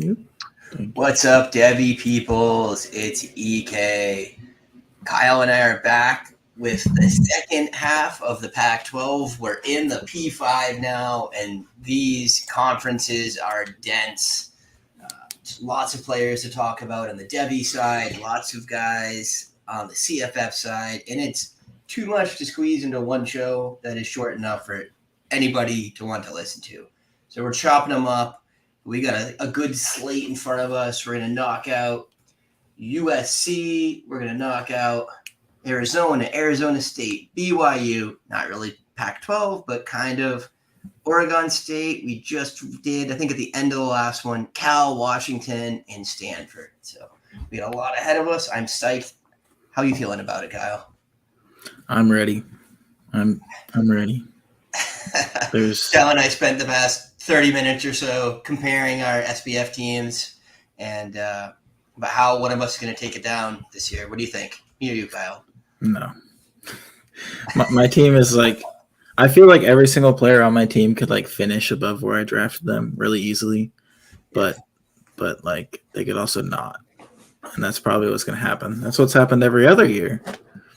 Yep. What's up, Devy peoples? It's EK. Kyle and I are back with the second half of the Pac-12. We're in the P5 now, and these conferences are dense. Lots of players to talk about on the Devy side, lots of guys on the CFF side, and it's too much to squeeze into one show that is short enough for anybody to want to listen to. So we're chopping them up. We got a good slate in front of us. We're going to knock out USC. We're going to knock out Arizona State, BYU, not really Pac-12, but kind of Oregon State. We just did, I think at the end of the last one, Cal, Washington, and Stanford. So we got a lot ahead of us. I'm psyched. How are you feeling about it, Kyle? I'm ready. I'm ready. Jalin and I spent the past 30 minutes or so comparing our SBF teams and about how one of us is going to take it down this year. What do you think? Me or you, Kyle? No. My team is like, I feel like every single player on my team could like finish above where I drafted them really easily, but like they could also not, and that's probably what's going to happen. That's what's happened every other year.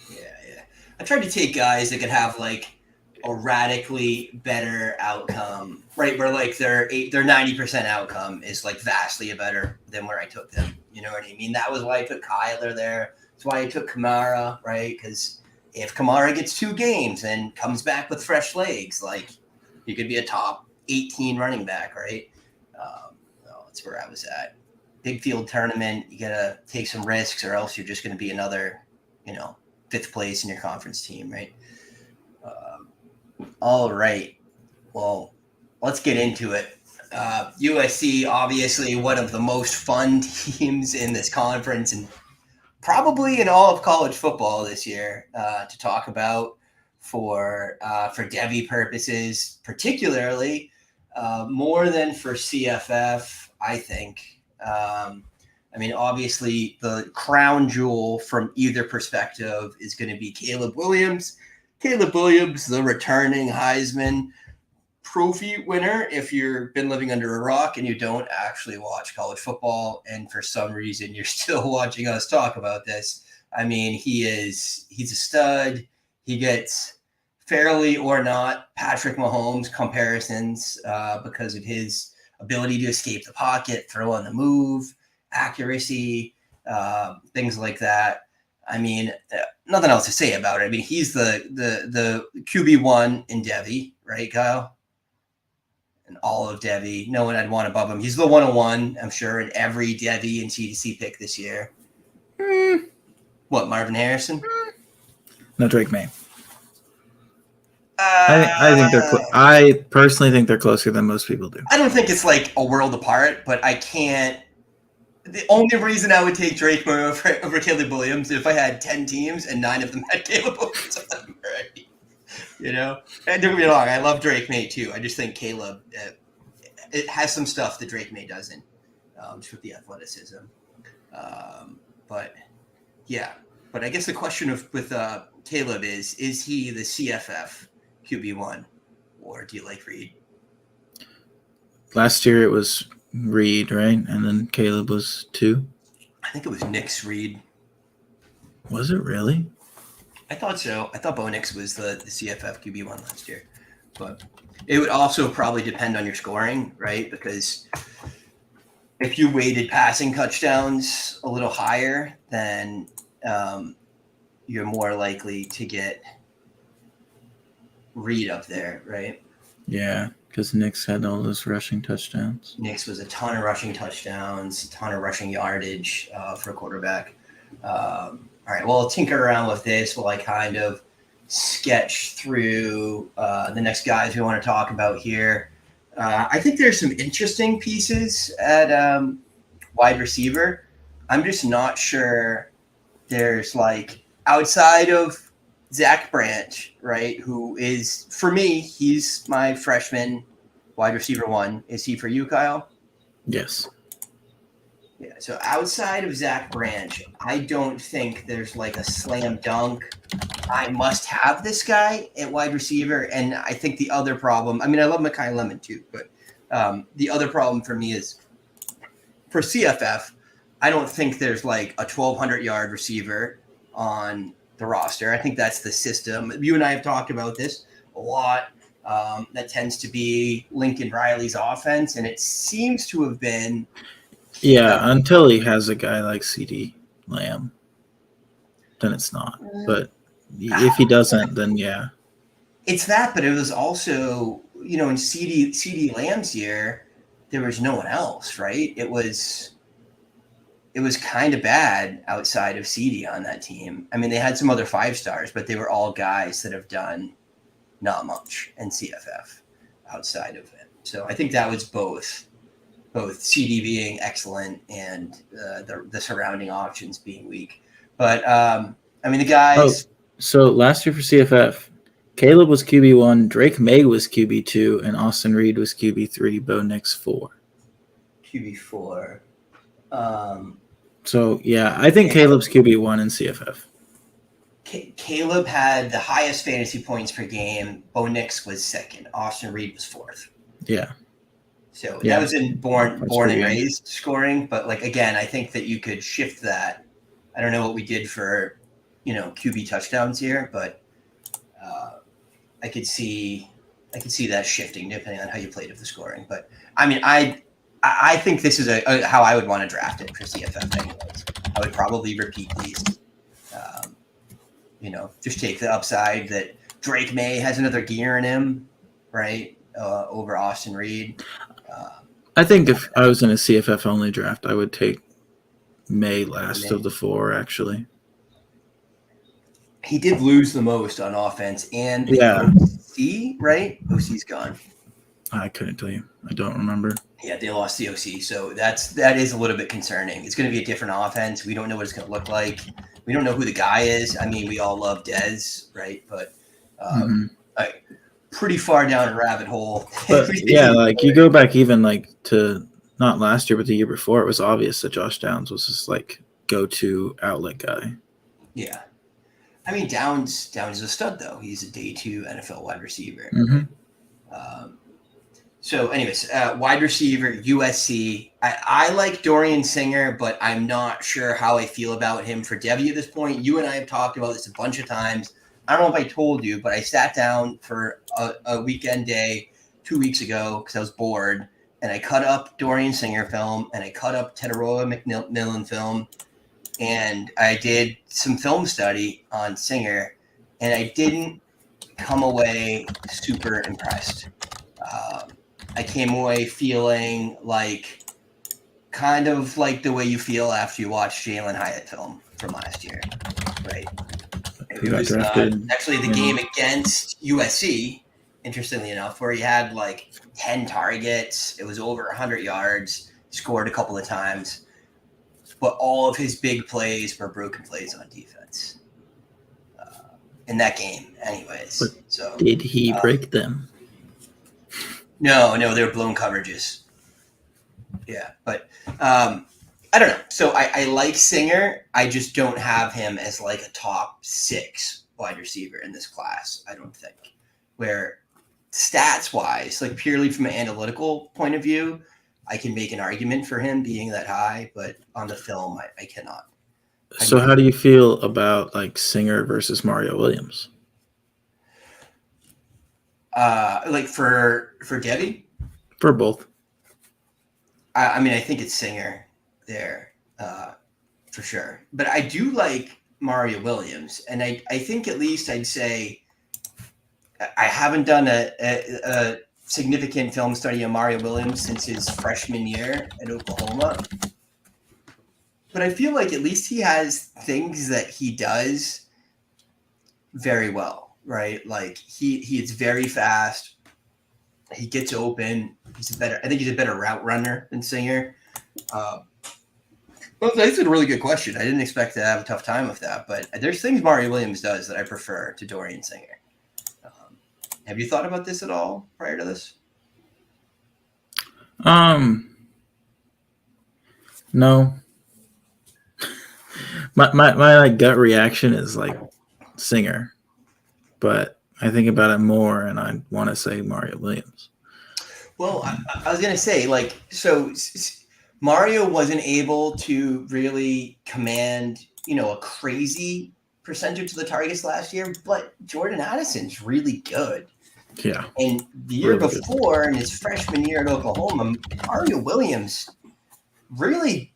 Yeah. I tried to take guys that could have like a radically better outcome, right? Where like their 90% outcome is like vastly better than where I took them. You know what I mean? That was why I took Kyler there. That's why I took Kamara, right? Because if Kamara gets 2 games and comes back with fresh legs, like you could be a top 18 running back, right? That's where I was at. Big field tournament, you gotta take some risks, or else you're just going to be another, 5th place in your conference team, right? All right. Well, let's get into it. USC, obviously one of the most fun teams in this conference and probably in all of college football this year to talk about for Devy purposes, particularly more than for CFF, I think. Obviously the crown jewel from either perspective is going to be Caleb Williams. Caleb Williams, the returning Heisman Trophy winner, if you've been living under a rock and you don't actually watch college football, and for some reason you're still watching us talk about this. I mean, he's a stud. He gets fairly or not Patrick Mahomes comparisons because of his ability to escape the pocket, throw on the move, accuracy, things like that. I mean, nothing else to say about it. I mean, he's the QB1 in Devy, right, Kyle? And all of Devy. No one I'd want above him. He's the 101, I'm sure, in every Devy and CDC pick this year. What, Marvin Harrison? No, Drake May. I personally think they're closer than most people do. I don't think it's like a world apart, but I can't. The only reason I would take Drake May over Caleb Williams if I had 10 teams and 9 of them had Caleb Williams on them, right? And don't get me wrong, I love Drake May too. I just think Caleb, it has some stuff that Drake May doesn't, just with the athleticism. But I guess the question with Caleb is he the CFF QB1, or do you like Reed? Last year it was Reed, right? And then Caleb was 2. I think it was Nix Reed. Was it really? I thought so. I thought Bo Nix was the CFF QB1 last year. But it would also probably depend on your scoring, right? Because if you weighted passing touchdowns a little higher, then you're more likely to get Reed up there, right? Yeah, because Nix had all those rushing touchdowns. Nix was a ton of rushing touchdowns, a ton of rushing yardage for a quarterback. All right, well, I'll tinker around with this while I kind of sketch through the next guys we want to talk about here. I think there's some interesting pieces at wide receiver. I'm just not sure there's like outside of Zach Branch, right, who is, for me, he's my freshman wide receiver 1. Is he for you, Kyle? Yes. Yeah, so outside of Zach Branch, I don't think there's like a slam dunk. I must have this guy at wide receiver. And I think the other problem, I mean, I love Mekhi Lemon too, but the other problem for me is for CFF, I don't think there's like a 1,200-yard receiver on the roster. I think that's the system. You and I have talked about this a lot. That tends to be Lincoln Riley's offense, and it seems to have been. Yeah, until he has a guy like CD Lamb, then it's not. But if he doesn't, then yeah. It's that, but it was also, in CD Lamb's year, there was no one else, right? It was kind of bad outside of CD on that team. I mean, they had some other 5-stars, but they were all guys that have done not much in CFF outside of it. So I think that was both CD being excellent and the surrounding options being weak. But the guys. Oh, so last year for CFF, Caleb was QB1, Drake May was QB2, and Austin Reed was QB3, Bo Nix 4. QB4. So, yeah, I think Caleb's QB1 in CFF. Caleb had the highest fantasy points per game. Bo Nix was second. Austin Reed was fourth. Yeah. So that was in born and raised scoring. But, again, I think that you could shift that. I don't know what we did for, QB touchdowns here, but I could see that shifting depending on how you played of the scoring. But I think this is how I would want to draft it for CFF anyways. I would probably repeat these. Just take the upside that Drake May has another gear in him, right? Over Austin Reed. I think if I was in a CFF only draft, I would take May last of the 4, actually. He did lose the most on offense and OC, right? OC's gone. I couldn't tell you. I don't remember. Yeah, they lost the OC, so that is a little bit concerning. It's going to be a different offense. We don't know what it's going to look like. We don't know who the guy is. I mean, we all love Dez, right? But pretty far down a rabbit hole. But yeah, you go back even to not last year, but the year before, it was obvious that Josh Downs was this go-to outlet guy. Yeah. I mean, Downs is a stud, though. He's a day 2 NFL wide receiver. Mm-hmm. So, anyways, wide receiver, USC. I like Dorian Singer, but I'm not sure how I feel about him for Devy at this point. You and I have talked about this a bunch of times. I don't know if I told you, but I sat down for a weekend day 2 weeks ago because I was bored, and I cut up Dorian Singer film, and I cut up Teteroa McMillan film, and I did some film study on Singer, and I didn't come away super impressed. I came away feeling kind of like the way you feel after you watch Jalin Hyatt film from last year, right? It was actually the game against USC, interestingly enough, where he had 10 targets. It was over 100 yards, scored a couple of times, but all of his big plays were broken plays on defense in that game anyways. But so did he break them? No, they were blown coverages. Yeah, but I don't know. So I like Singer. I just don't have him as a top 6 wide receiver in this class, I don't think. Where stats-wise, purely from an analytical point of view, I can make an argument for him being that high, but on the film, I cannot. So how do you feel about Singer versus Mario Williams? For Devy? For both. I think it's Singer there, for sure. But I do like Mario Williams, and I think at least I'd say I haven't done a significant film study on Mario Williams since his freshman year at Oklahoma. But I feel like at least he has things that he does very well, right? He is very fast. He gets open. I think he's a better route runner than Singer. Well, that's a really good question. I didn't expect to have a tough time with that, but there's things Mario Williams does that I prefer to Dorian Singer. Have you thought about this at all prior to this? No. My gut reaction is Singer, but I think about it more, and I want to say Mario Williams. Well, I was gonna say so Mario wasn't able to really command, a crazy percentage of the targets last year, but Jordan Addison's really good. Yeah. And the year Really before, in his freshman year at Oklahoma, Mario Williams really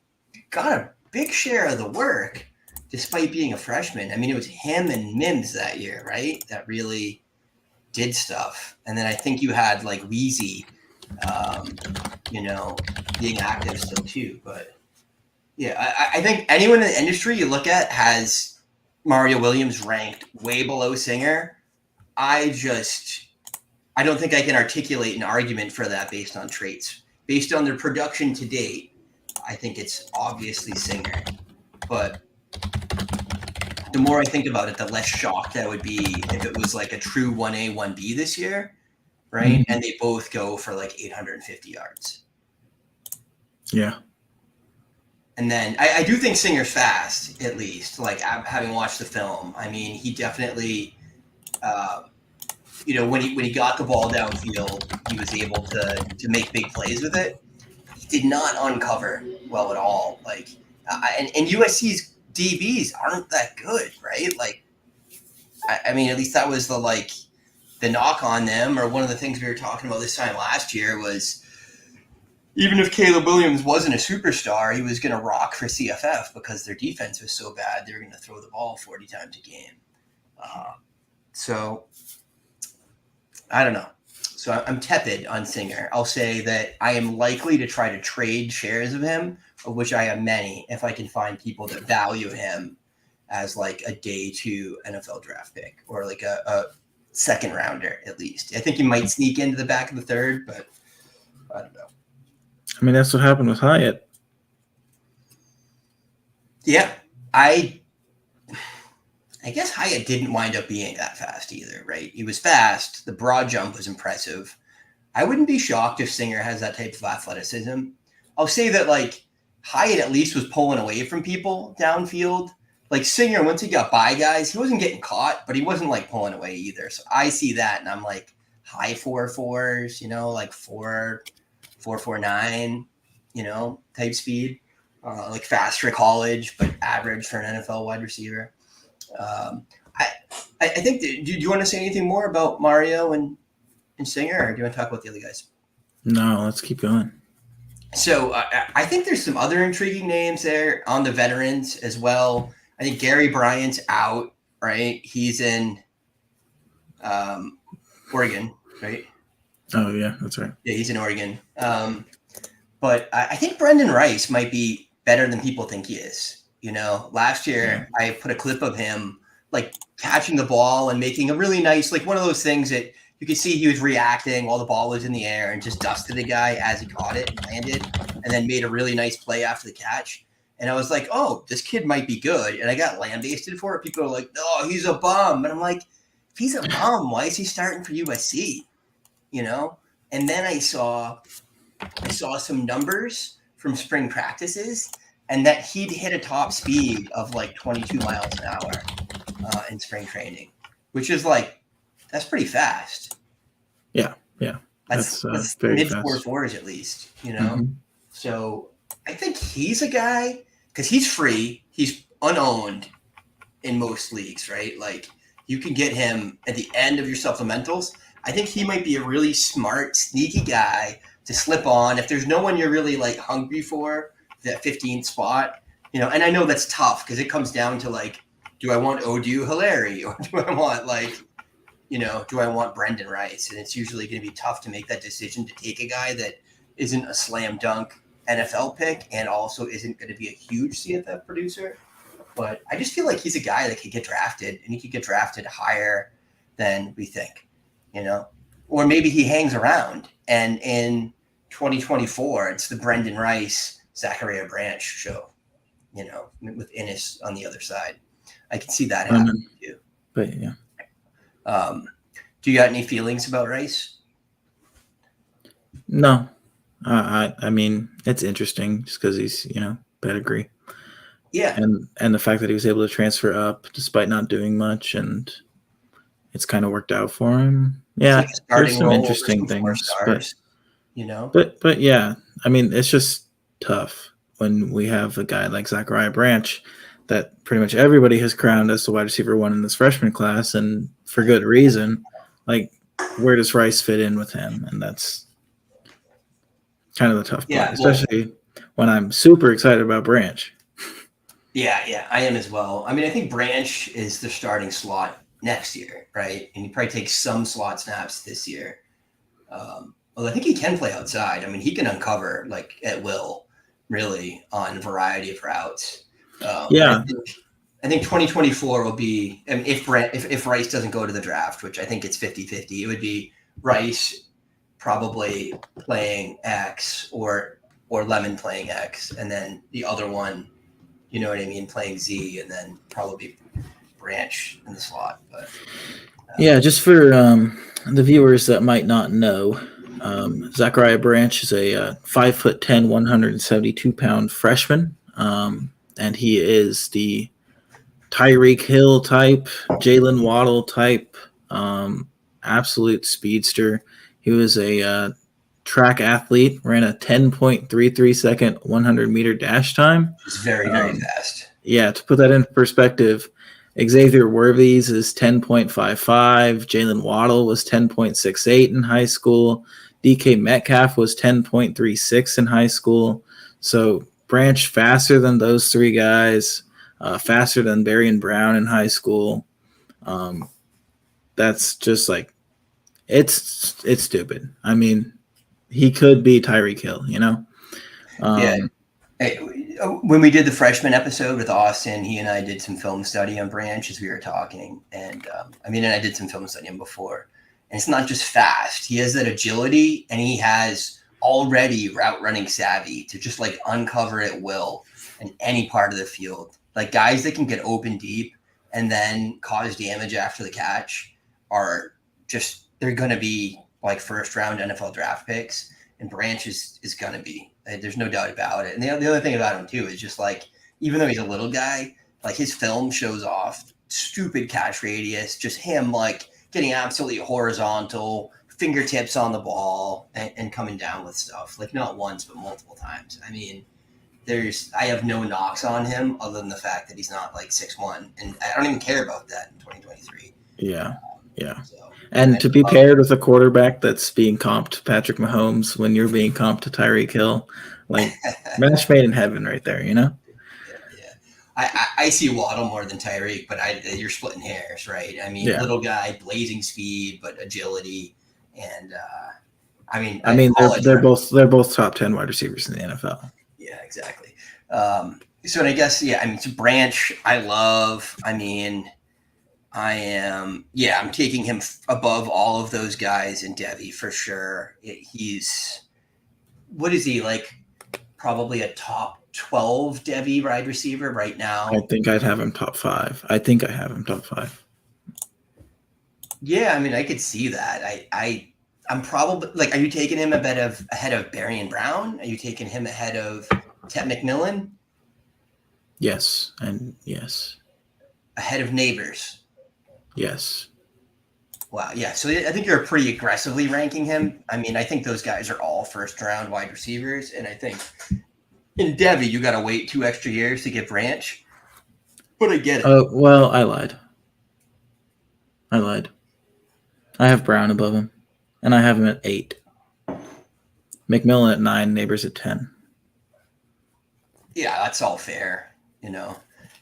got a big share of the work despite being a freshman. I mean, it was him and Mims that year, right? That really did stuff. And then I think you had like Weezy, being active still too. But yeah, I think anyone in the industry you look at has Mario Williams ranked way below Singer. I don't think I can articulate an argument for that based on traits. Based on their production to date, I think it's obviously Singer. But the more I think about it, the less shocked I would be if it was like a true 1A, 1B this year, right? And they both go for like 850 yards. Yeah. And then I do think Singer's fast, at least, like having watched the film. I mean, he definitely, when he got the ball downfield, he was able to make big plays with it. He did not uncover well at all. Like, and USC's DBs aren't that good, right? Like, I mean, at least that was the knock on them, or one of the things we were talking about this time last year was, even if Caleb Williams wasn't a superstar, he was going to rock for CFF because their defense was so bad they were going to throw the ball 40 times a game. So I don't know. So I'm tepid on Singer. I'll say that I am likely to try to trade shares of him, of which I have many, if I can find people that value him as like a day 2 NFL draft pick or like a second rounder at least. I think he might sneak into the back of the third, but I don't know. I mean, that's what happened with Hyatt. Yeah. I guess Hyatt didn't wind up being that fast either, right? He was fast. The broad jump was impressive. I wouldn't be shocked if Singer has that type of athleticism. I'll say that like Hyatt at least was pulling away from people downfield. Like Singer, once he got by guys, he wasn't getting caught, but he wasn't like pulling away either. So I see that and I'm like high 4.4s, like 4.49, type speed, like fast for college, but average for an NFL wide receiver. I think, do you want to say anything more about Mario and Singer, or do you want to talk about the other guys? No, let's keep going. So I think there's some other intriguing names there on the veterans as well. I think Gary Bryant's out, right? He's in Oregon, right? Oh, yeah, that's right. Yeah, he's in Oregon. But I think Brendan Rice might be better than people think he is. Last year I put a clip of him like catching the ball and making a really nice, like one of those things that you could see he was reacting while the ball was in the air and just dusted the guy as he caught it and landed and then made a really nice play after the catch. And I was like, oh, this kid might be good. And I got lambasted for it. People are like, oh, he's a bum. And I'm like, if he's a bum, why is he starting for USC? And then I saw some numbers from spring practices and that he'd hit a top speed of like 22 miles an hour in spring training, which is like, that's pretty fast. Yeah. That's very mid fast. 4.4s at least, Mm-hmm. So I think he's a guy because he's free. He's unowned in most leagues, right? Like you can get him at the end of your supplementals. I think he might be a really smart, sneaky guy to slip on if there's no one you're really like hungry for that 15th spot, and I know that's tough because it comes down to like, do I want Odu Hilaire or do I want like, do I want Brendan Rice? And it's usually going to be tough to make that decision to take a guy that isn't a slam dunk NFL pick and also isn't going to be a huge CFF producer. But I just feel like he's a guy that could get drafted and he could get drafted higher than we think, or maybe he hangs around and in 2024, it's the Brendan Rice, Zachariah Branch show, with Ennis on the other side. I can see that happening too. But yeah. Do you got any feelings about Rice? No. I mean, it's interesting just because he's, pedigree. Yeah. And the fact that he was able to transfer up despite not doing much and it's kind of worked out for him. Yeah. Like there's some interesting things. Stars, but yeah, I mean, it's just tough when we have a guy like Zachariah Branch that pretty much everybody has crowned as the wide receiver one in this freshman class, and for good reason. Like, where does Rice fit in with him? And that's kind of the tough part, especially when I'm super excited about Branch. Yeah, I am as well. I mean, I think Branch is the starting slot next year, right? And he probably takes some slot snaps this year. Well, I think he can play outside. I mean, he can uncover like at will, really, on a variety of routes. Yeah. I think 2024 will be, I mean, if Rice doesn't go to the draft, which I think it's 50-50, it would be Rice probably playing X or Lemon playing X, and then the other one, you know what I mean, playing Z, and then probably Branch in the slot. But yeah, just for the viewers that might not know, Zachariah Branch is a 5'10", 172-pound freshman, and he is the Tyreek Hill type, Jalen Waddle type, absolute speedster. He was a track athlete, ran a 10.33 second 100-meter dash time. It's very, very fast. Yeah, to put that in perspective, Xavier Worthy's is 10.55. Jalen Waddle was 10.68 in high school. DK Metcalf was 10.36 in high school. So Branch faster than those three guys, faster than Berrien Brown in high school. That's just like, it's stupid. I mean, he could be Tyreek Hill, you know? Yeah. Hey, when we did the freshman episode with Austin, he and I did some film study on Branch as we were talking. And and I did some film study on him before. And it's not just fast. He has that agility, and he has already route running savvy to just like uncover at will in any part of the field. Like guys that can get open deep and then cause damage after the catch are just, they're going to be like first round NFL draft picks. And Branch is going to be. There's no doubt about it. And the other thing about him, too, is just like, even though he's a little guy, like his film shows off stupid catch radius, just him like getting absolutely horizontal, fingertips on the ball and coming down with stuff. Like not once, but multiple times. I mean, I have no knocks on him other than the fact that he's not like 6'1". And I don't even care about that in 2023. Yeah. And to be paired with a quarterback that's being comped to Patrick Mahomes when you're being comped to Tyreek Hill, like match made in heaven right there, you know? Yeah. I see Waddle more than Tyreek, but you're splitting hairs, right? I mean, little guy, blazing speed, but agility, and they're both top 10 wide receivers in the NFL. Yeah, exactly. So I guess so Branch, I love. I'm taking him above all of those guys in Devy for sure. What is he, like probably a top 12 Devy wide receiver right now? I think I'd have him top 5. Yeah, I mean, I could see that. I'm probably like, are you taking him ahead of Berrien Brown? Are you taking him ahead of Ted McMillan? Yes, and yes. Ahead of Neighbors? Yes. Wow. Yeah. So I think you're pretty aggressively ranking him. I mean, I think those guys are all first round wide receivers. And I think in Devy, you got to wait 2 extra years to get Branch. But I get it. Well, I lied. I have Brown above him, and I have him at 8. McMillan at 9, Neighbors at 10. Yeah, that's all fair, you know.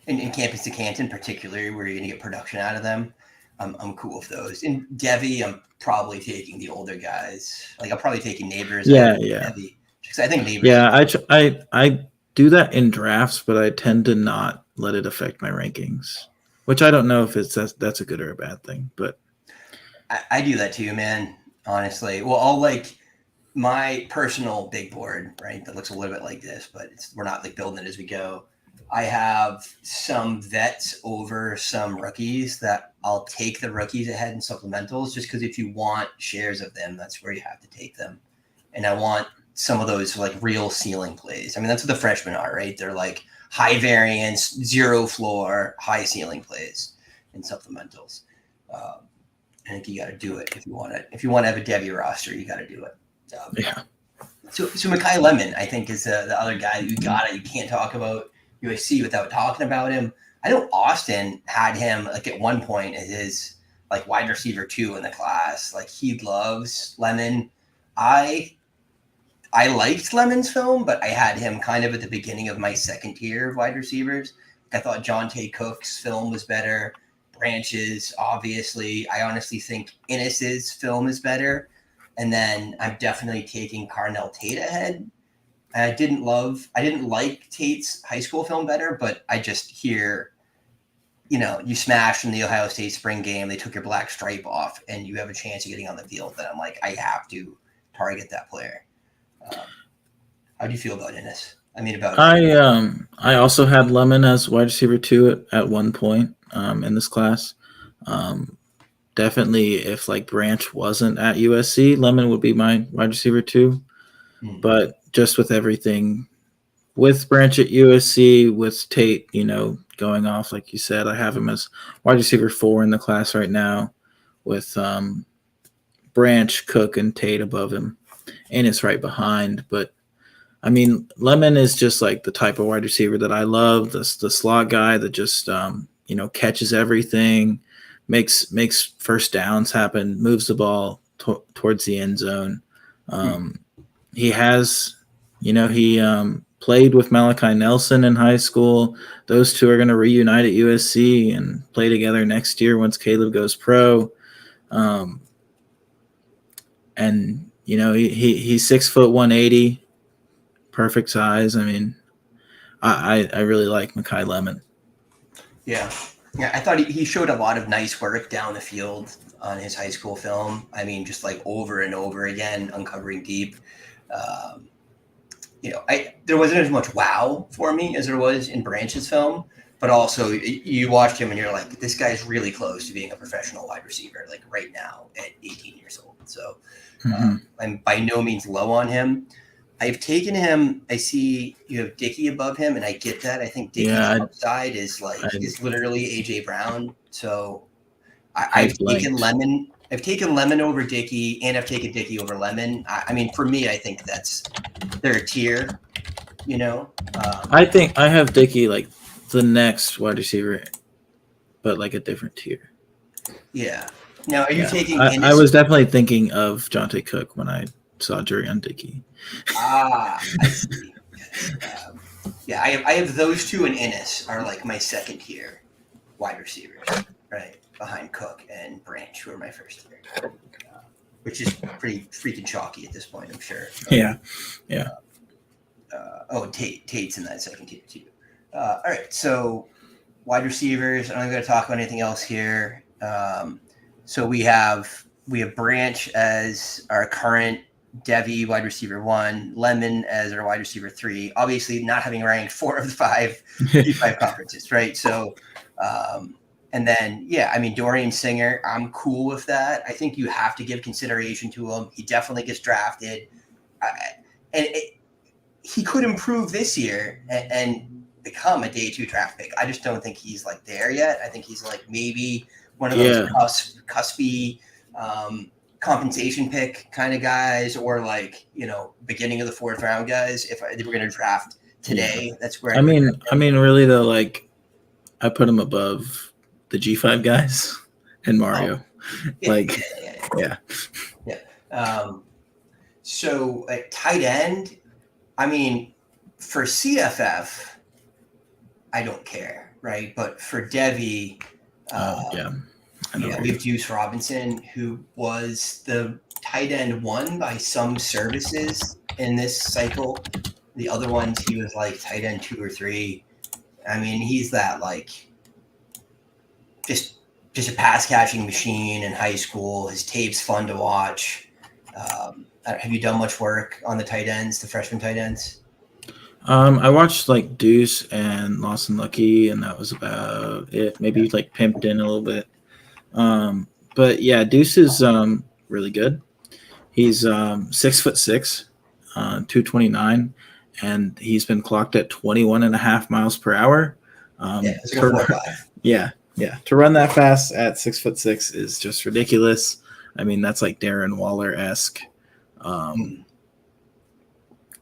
In Campus to Canton, particularly, where you're going to get production out of them, I'm cool with those. In Devy, I'm probably taking the older guys. Like, I'm probably taking Neighbors. Yeah. Devy, because I think Neighbors. Yeah, I do that in drafts, but I tend to not let it affect my rankings, which I don't know if that's a good or a bad thing. But I do that too, man. Honestly, well, I'll like my personal big board, right? That looks a little bit like this, but we're not like building it as we go. I have some vets over some rookies that I'll take the rookies ahead in supplementals just because if you want shares of them, that's where you have to take them. And I want some of those like real ceiling plays. I mean, that's what the freshmen are, right? They're like high variance, zero floor, high ceiling plays in supplementals. I think you got to do it if you want to. If you want to have a Devy roster, you got to do it. Yeah. So Mekhi Lemon, I think, is the other guy that you can't talk about USC without talking about him. I know Austin had him like at one point as his like wide receiver 2 in the class. Like he loves Lemon. I liked Lemon's film, but I had him kind of at the beginning of my second tier of wide receivers. I thought Jonte Cook's film was better. Branch's, obviously. I honestly think Innis's film is better. And then I'm definitely taking Carnell Tate ahead. I didn't like Tate's high school film better, but I just hear, you smashed in the Ohio State spring game. They took your black stripe off, and you have a chance of getting on the field. Then I'm like, I have to target that player. How do you feel about Innis? I also had Lemon as wide receiver 2 at one point in this class. Definitely, if like Branch wasn't at USC, Lemon would be my wide receiver 2. But just with everything, with Branch at USC, with Tate, going off like you said, I have him as wide receiver 4 in the class right now, with Branch, Cook, and Tate above him, and it's right behind. But I mean, Lemon is just like the type of wide receiver that I love, the slot guy that just catches everything, makes first downs happen, moves the ball towards the end zone. He has, he played with Malachi Nelson in high school. Those two are going to reunite at USC and play together next year once Caleb goes pro. And he's 6 foot 180, perfect size. I mean, I really like Mekhi Lemon. Yeah, I thought he showed a lot of nice work down the field on his high school film. I mean, just like over and over again, uncovering deep. There wasn't as much wow for me as there was in Branch's film, but also you watched him and you're like, this guy's really close to being a professional wide receiver, like right now at 18 years old. So I'm by no means low on him. I've taken him. I see you have Dickey above him, and I get that. I think Dickey's upside is literally AJ Brown. So I've taken Lemon. I've taken Lemon over Dickey, and I've taken Dickey over Lemon. I mean, for me, I think they're a tier. I think I have Dickey like the next wide receiver, but like a different tier. Yeah. Now, are you taking? I was definitely thinking of Jonte Cook when I saw Jurion Dickey. I see. I have those two, and Innis are like my second tier wide receivers, right behind Cook and Branch, who are my first tier, which is pretty freaking chalky at this point, I'm sure. Yeah. Tate's in that second tier too. All right, so wide receivers. I'm not going to talk about anything else here. So we have Branch as our current Devy wide receiver 1, Lemon as our wide receiver 3. Obviously, not having ranked 4 of the 5 P5 conferences, right? So, and then Dorian Singer, I'm cool with that. I think you have to give consideration to him. He definitely gets drafted, he could improve this year and become a day 2 draft pick. I just don't think he's like there yet. I think he's like maybe one of those cuspy compensation pick kind of guys, or like beginning of the 4th round guys. If they were going to draft today, that's where I mean really though, like I put him above the G5 guys and Mario. So at tight end, I mean, for CFF, I don't care, right? But for Devy, we have Deuce Robinson, who was the tight end 1 by some services in this cycle. The other ones, he was like tight end 2 or 3. I mean, he's that like just a pass catching machine in high school. His tape's fun to watch. Have you done much work on the tight ends, the freshman tight ends? I watched like Deuce and Lost and Lucky, and that was about it. Maybe like pimped in a little bit. But yeah, Deuce is really good. He's 6'6", 229, and he's been clocked at 21.5 miles per hour. To run that fast at 6'6" is just ridiculous. I mean, that's like Darren Waller-esque.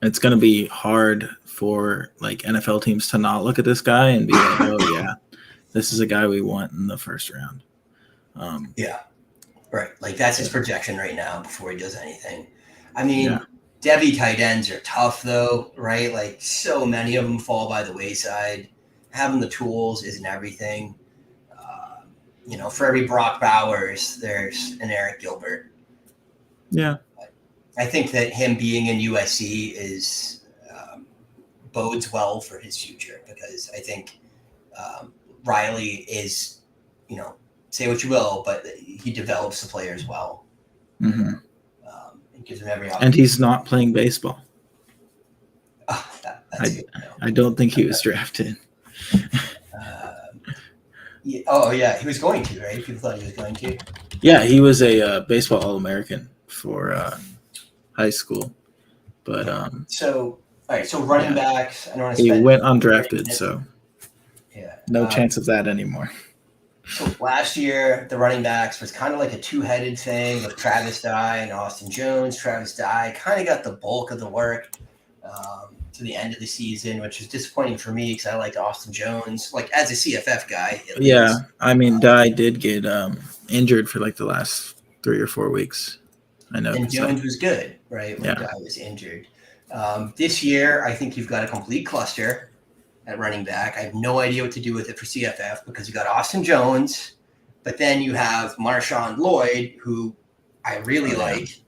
it's going to be hard for like NFL teams to not look at this guy and be like, oh yeah, this is a guy we want in the first round. Yeah, right. Like that's his projection right now before he does anything. I mean, Devy tight ends are tough though, right? Like so many of them fall by the wayside. Having the tools isn't everything. For every Brock Bowers, there's an Eric Gilbert. Yeah. I think that him being in USC bodes well for his future because I think Riley is, say what you will, but he develops the players well. Mm-hmm. And gives them every opportunity. And he's not playing baseball. Oh, I don't think he was drafted. He was going to, right? People thought he was going to. Yeah, he was a baseball All-American for high school, but so running backs. I don't want to. He went undrafted, so no chance of that anymore. So last year, the running backs was kind of like a two-headed thing with Travis Dye and Austin Jones. Travis Dye kind of got the bulk of the work to the end of the season, which is disappointing for me because I liked Austin Jones, like as a CFF guy. Yeah, I mean, Dye did get injured for like the last 3 or 4 weeks. I know. And Jones was good, right? When Dye was injured. This year, I think you've got a complete cluster at running back. I have no idea what to do with it for CFF because you got Austin Jones, but then you have Marshawn Lloyd, who I really like.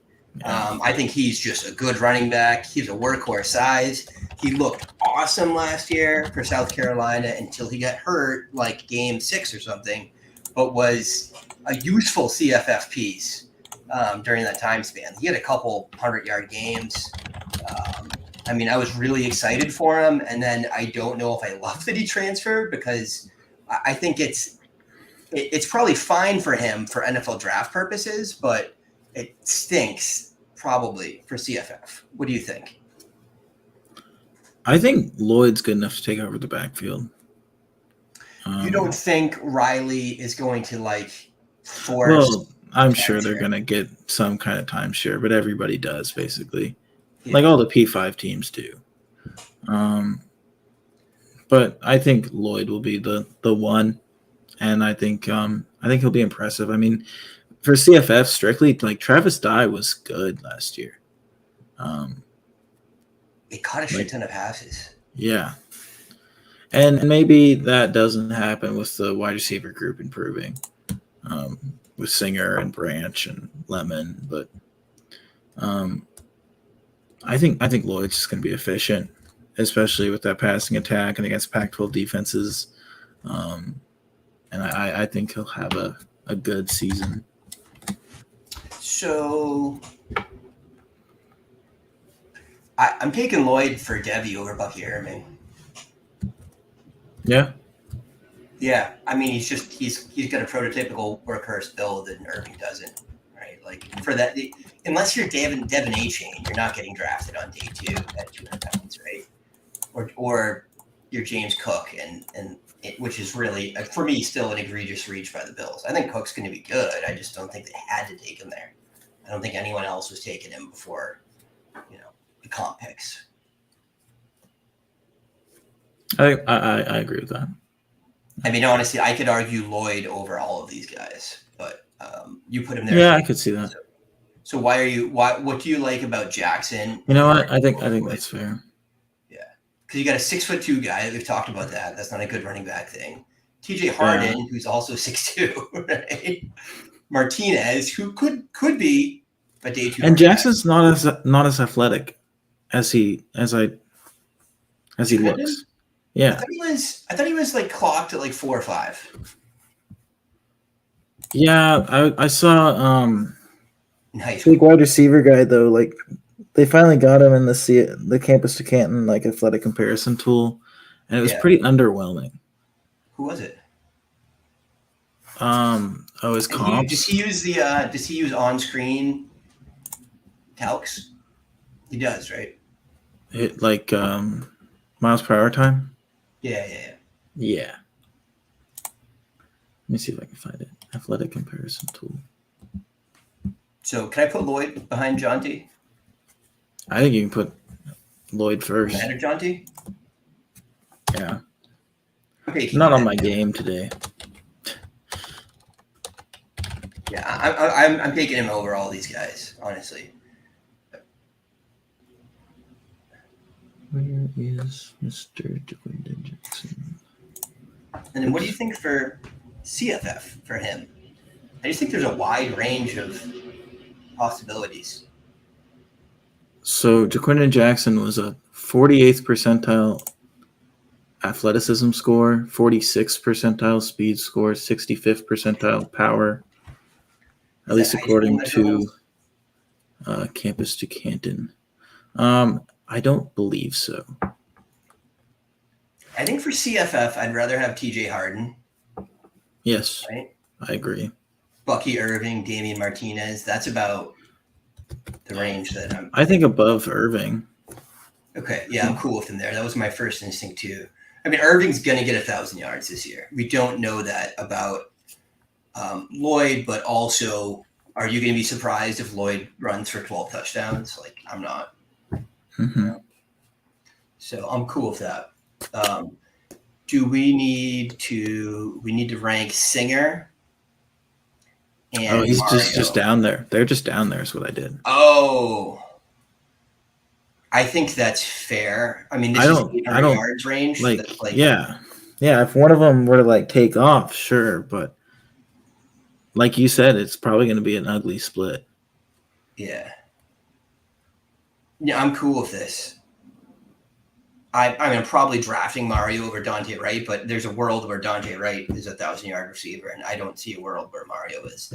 I think he's just a good running back. He's a workhorse size. He looked awesome last year for South Carolina until he got hurt, like game 6 or something, but was a useful CFF piece during that time span. He had a couple 100-yard games. I was really excited for him, and then I don't know if I love that he transferred because I think it's probably fine for him for NFL draft purposes, but it stinks probably for CFF. What do you think? I think Lloyd's good enough to take over the backfield. You don't think Riley is going to force? Well, I'm sure they're going to get some kind of timeshare, but everybody does basically. Like all the P5 teams do. But I think Lloyd will be the one, and I think he'll be impressive. I mean, for CFF strictly, like Travis Dye was good last year. He caught a shit ton of passes. Yeah. And maybe that doesn't happen with the wide receiver group improving, with Singer and Branch and Lemon, but I think Lloyd's just going to be efficient, especially with that passing attack and against Pac-12 defenses. And I think he'll have a good season. So I'm taking Lloyd for Devy over Bucky Irving. Yeah. Yeah, I mean he's got a prototypical workhorse build and Irving doesn't, right? Like for that, unless you're Devin A-Chain, you're not getting drafted on day 2 at 200 pounds, right? Or you're James Cook, and which is really for me still an egregious reach by the Bills. I think Cook's going to be good. I just don't think they had to take him there. I don't think anyone else was taking him before, the comp picks. I agree with that. I mean, honestly, I could argue Lloyd over all of these guys, but you put him there. Yeah, I could see that. So what do you like about Jackson? You know what? I think that's fair. Yeah, because you got a 6'2" guy. We've talked about that. That's not a good running back thing. TJ Harden, who's also 6'2", right? Martinez, who could be a day 2. And Jackson's not as athletic as he looks. Yeah, I thought he was like clocked at like 4 or 5. Yeah, I saw Nice. big wide receiver guy though. Like they finally got him in the Campus to Canton like athletic comparison tool, and it was pretty underwhelming. Who was it? His comps. Does he use on-screen calcs? He does, right? It like miles per hour time. Yeah. Yeah. Let me see if I can find it. Athletic comparison tool. So can I put Lloyd behind John T? I think you can put Lloyd first. Commander Jonty? Yeah. Okay, Not on my game today. Yeah, I'm taking him over all these guys, honestly. Where is Mr. Jaquindon Jackson? And then what do you think for CFF for him? I just think there's a wide range of possibilities. So Jaquindon Jackson was a 48th percentile athleticism score, 46th percentile speed score, 65th percentile power, at least according to Campus to Canton. I don't believe so. I think for CFF, I'd rather have TJ Harden. Yes, right? I agree. Bucky Irving, Damian Martinez. That's about the range that I think above Irving. Okay, yeah, I'm cool with him there. That was my first instinct too. I mean, Irving's going to get 1,000 yards this year. We don't know that about Lloyd, but also, are you going to be surprised if Lloyd runs for 12 touchdowns? Like, I'm not. Mm-hmm. So I'm cool with that. Do we need to rank Singer? And He's Mario? just down there. They're just down there is what I did. Oh, I think that's fair. I mean, this is 800 yards range. Yeah. If one of them were to like take off, sure, but like you said, it's probably going to be an ugly split. Yeah, I'm cool with this. I'm probably drafting Mario over Dante Wright, but there's a world where Dante Wright is 1,000-yard receiver, and I don't see a world where Mario is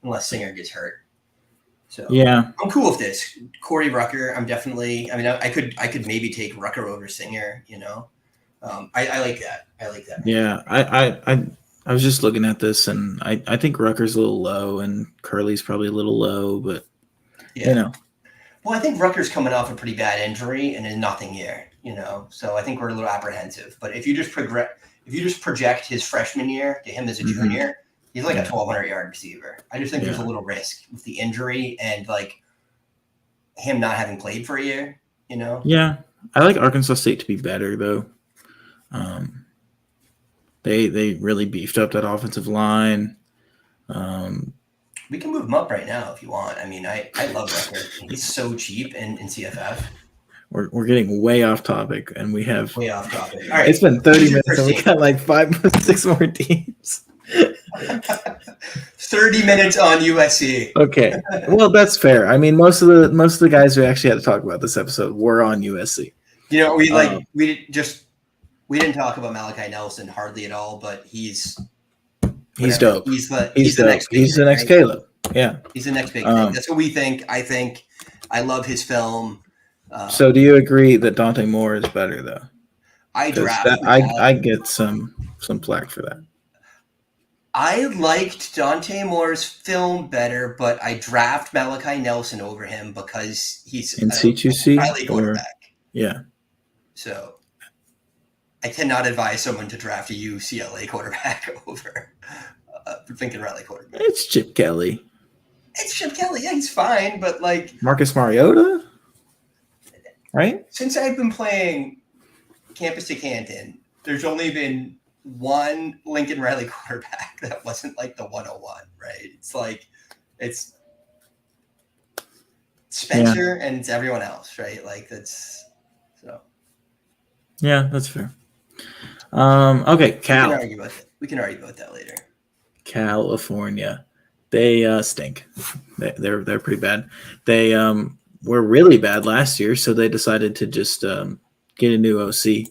unless Singer gets hurt. So yeah, I'm cool with this. Corey Rucker, I could maybe take Rucker over Singer, you know. I like that. Yeah, I was just looking at this, and I think Rucker's a little low, and Curley's probably a little low, but yeah. You know. Well, I think Rucker's coming off a pretty bad injury and in nothing year, you know. So I think we're a little apprehensive. But if you just project his freshman year to him as a junior, he's like a 1,200-yard receiver. I just think there's a little risk with the injury and like him not having played for a year, you know. Yeah, I like Arkansas State to be better though. They really beefed up that offensive line. We can move him up right now if you want. I mean, I love Rucker. He's so cheap in CFF. We're getting way off topic, and we have way off topic. All right, it's been 30 minutes, and we got like 6 more teams. 30 minutes on USC. Okay, well that's fair. I mean, most of the guys we actually had to talk about this episode were on USC. You know, we didn't talk about Malachi Nelson hardly at all, but he's dope. He's the next Caleb. Yeah, he's the next big thing. That's what we think. I love his film. So do you agree that Dante Moore is better though? I get some flack for that. I liked Dante Moore's film better, but I draft Malachi Nelson over him because he's in C2C highly quarterback. Yeah. So I cannot advise someone to draft a UCLA quarterback over Lincoln Riley quarterback. It's Chip Kelly. Yeah, he's fine, but like Marcus Mariota, right? Since I've been playing Campus to Canton, there's only been one Lincoln Riley quarterback that wasn't like the 101, right? It's like it's Spencer and it's everyone else, right? Like that's so. Yeah, that's fair. Okay, Cal. We can argue about that later. California, they stink. They're pretty bad. They were really bad last year, so they decided to just get a new OC.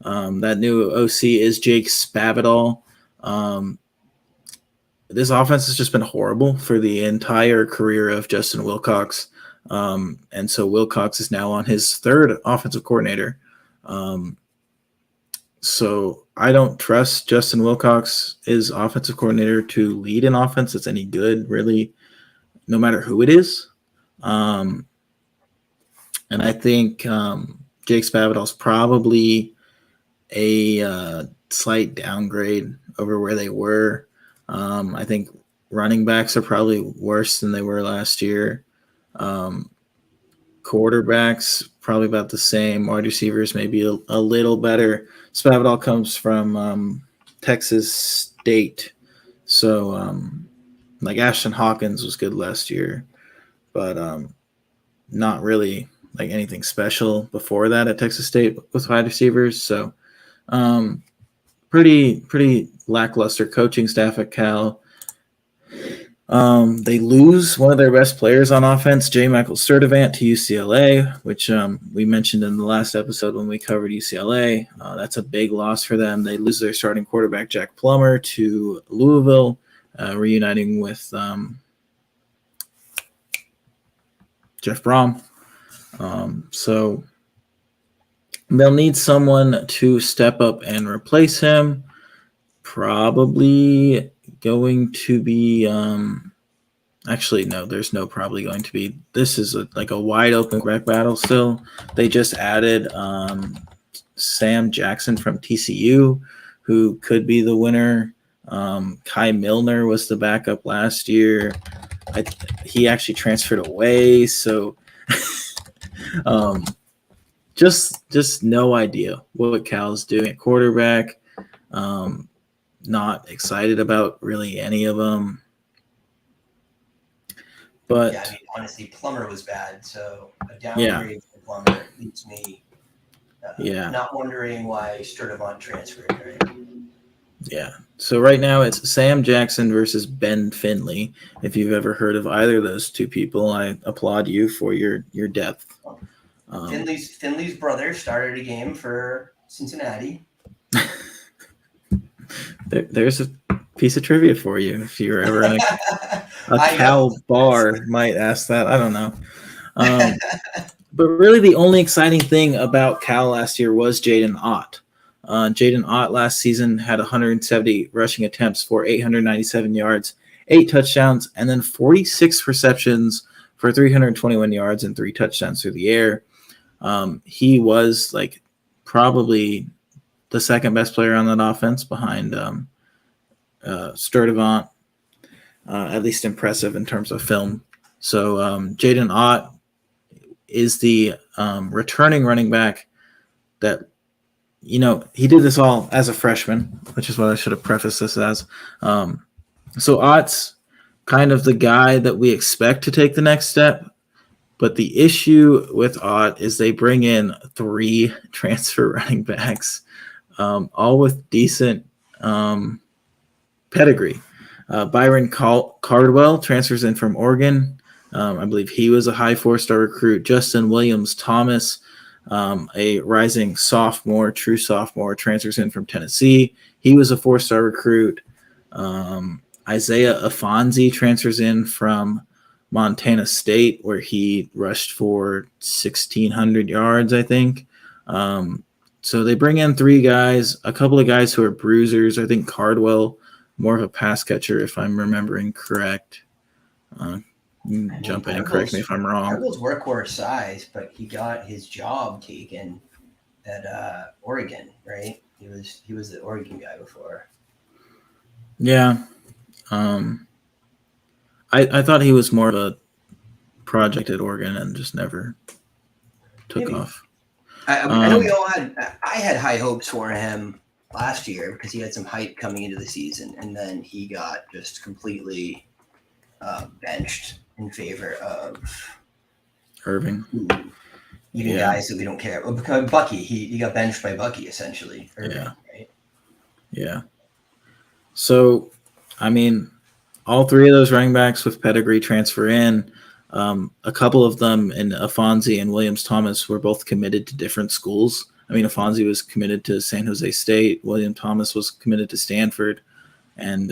That new OC is Jake Spavital. This offense has just been horrible for the entire career of Justin Wilcox. And so Wilcox is now on his third offensive coordinator. So I don't trust Justin Wilcox, his offensive coordinator, to lead an offense that's any good, really, no matter who it is. And I think Jake Spavital's probably a slight downgrade over where they were. I think running backs are probably worse than they were last year. Quarterbacks probably about the same. Wide receivers maybe a little better. Spavital comes from Texas State. So, like Ashton Hawkins was good last year, but not really like anything special before that at Texas State with wide receivers. So, pretty lackluster coaching staff at Cal. They lose one of their best players on offense, J. Michael Sturdivant, to UCLA, which we mentioned in the last episode when we covered UCLA. That's a big loss for them. They lose their starting quarterback, Jack Plummer, to Louisville, reuniting with Jeff Brom. So they'll need someone to step up and replace him. Probably going to be actually no, there's no probably going to be. This is like a wide open quarterback battle still. They just added Sam Jackson from TCU, who could be the winner. Kai Milner was the backup last year. He actually transferred away, so just no idea what Cal's doing at quarterback. Not excited about really any of them. But yeah, I mean, honestly, Plummer was bad, so a downgrade for Plummer leaves me not wondering why Sturdivant transferred, right? Yeah. So right now it's Sam Jackson versus Ben Finley. If you've ever heard of either of those two people, I applaud you for your depth. Finley's brother started a game for Cincinnati. There's a piece of trivia for you if you're ever in a Cal bar might ask that. I don't know. But really the only exciting thing about Cal last year was Jaden Ott. Jaden Ott last season had 170 rushing attempts for 897 yards, 8 touchdowns, and then 46 receptions for 321 yards and 3 touchdowns through the air. He was like probably the second best player on that offense behind Sturdivant, at least impressive in terms of film. So Jaden Ott is the returning running back that, he did this all as a freshman, which is what I should have prefaced this as. So Ott's kind of the guy that we expect to take the next step. But the issue with Ott is they bring in 3 transfer running backs, all with decent pedigree. Byron Cardwell transfers in from Oregon. I believe he was a high 4-star recruit. Justin Williams-Thomas, a rising sophomore, true sophomore, transfers in from Tennessee. He was a 4-star recruit. Isaiah Afonso transfers in from Montana State, where he rushed for 1,600 yards, I think. So they bring in 3 guys, a couple of guys who are bruisers. I think Cardwell, more of a pass catcher, if I'm remembering correct. Jump in and correct me if I'm wrong. Cardwell's workhorse size, but he got his job taken at Oregon, right? He was the Oregon guy before. Yeah. I thought he was more of a project at Oregon and just never took off. I know I had high hopes for him last year because he had some hype coming into the season, and then he got just completely benched in favor of Irving. Even guys that we don't care. Well, because Bucky, he got benched by Bucky essentially. Irving, right? Yeah. So, I mean, all 3 of those running backs with pedigree transfer in. A couple of them, in Afonso and Williams-Thomas, were both committed to different schools. I mean, Afonso was committed to San Jose State. Williams-Thomas was committed to Stanford. And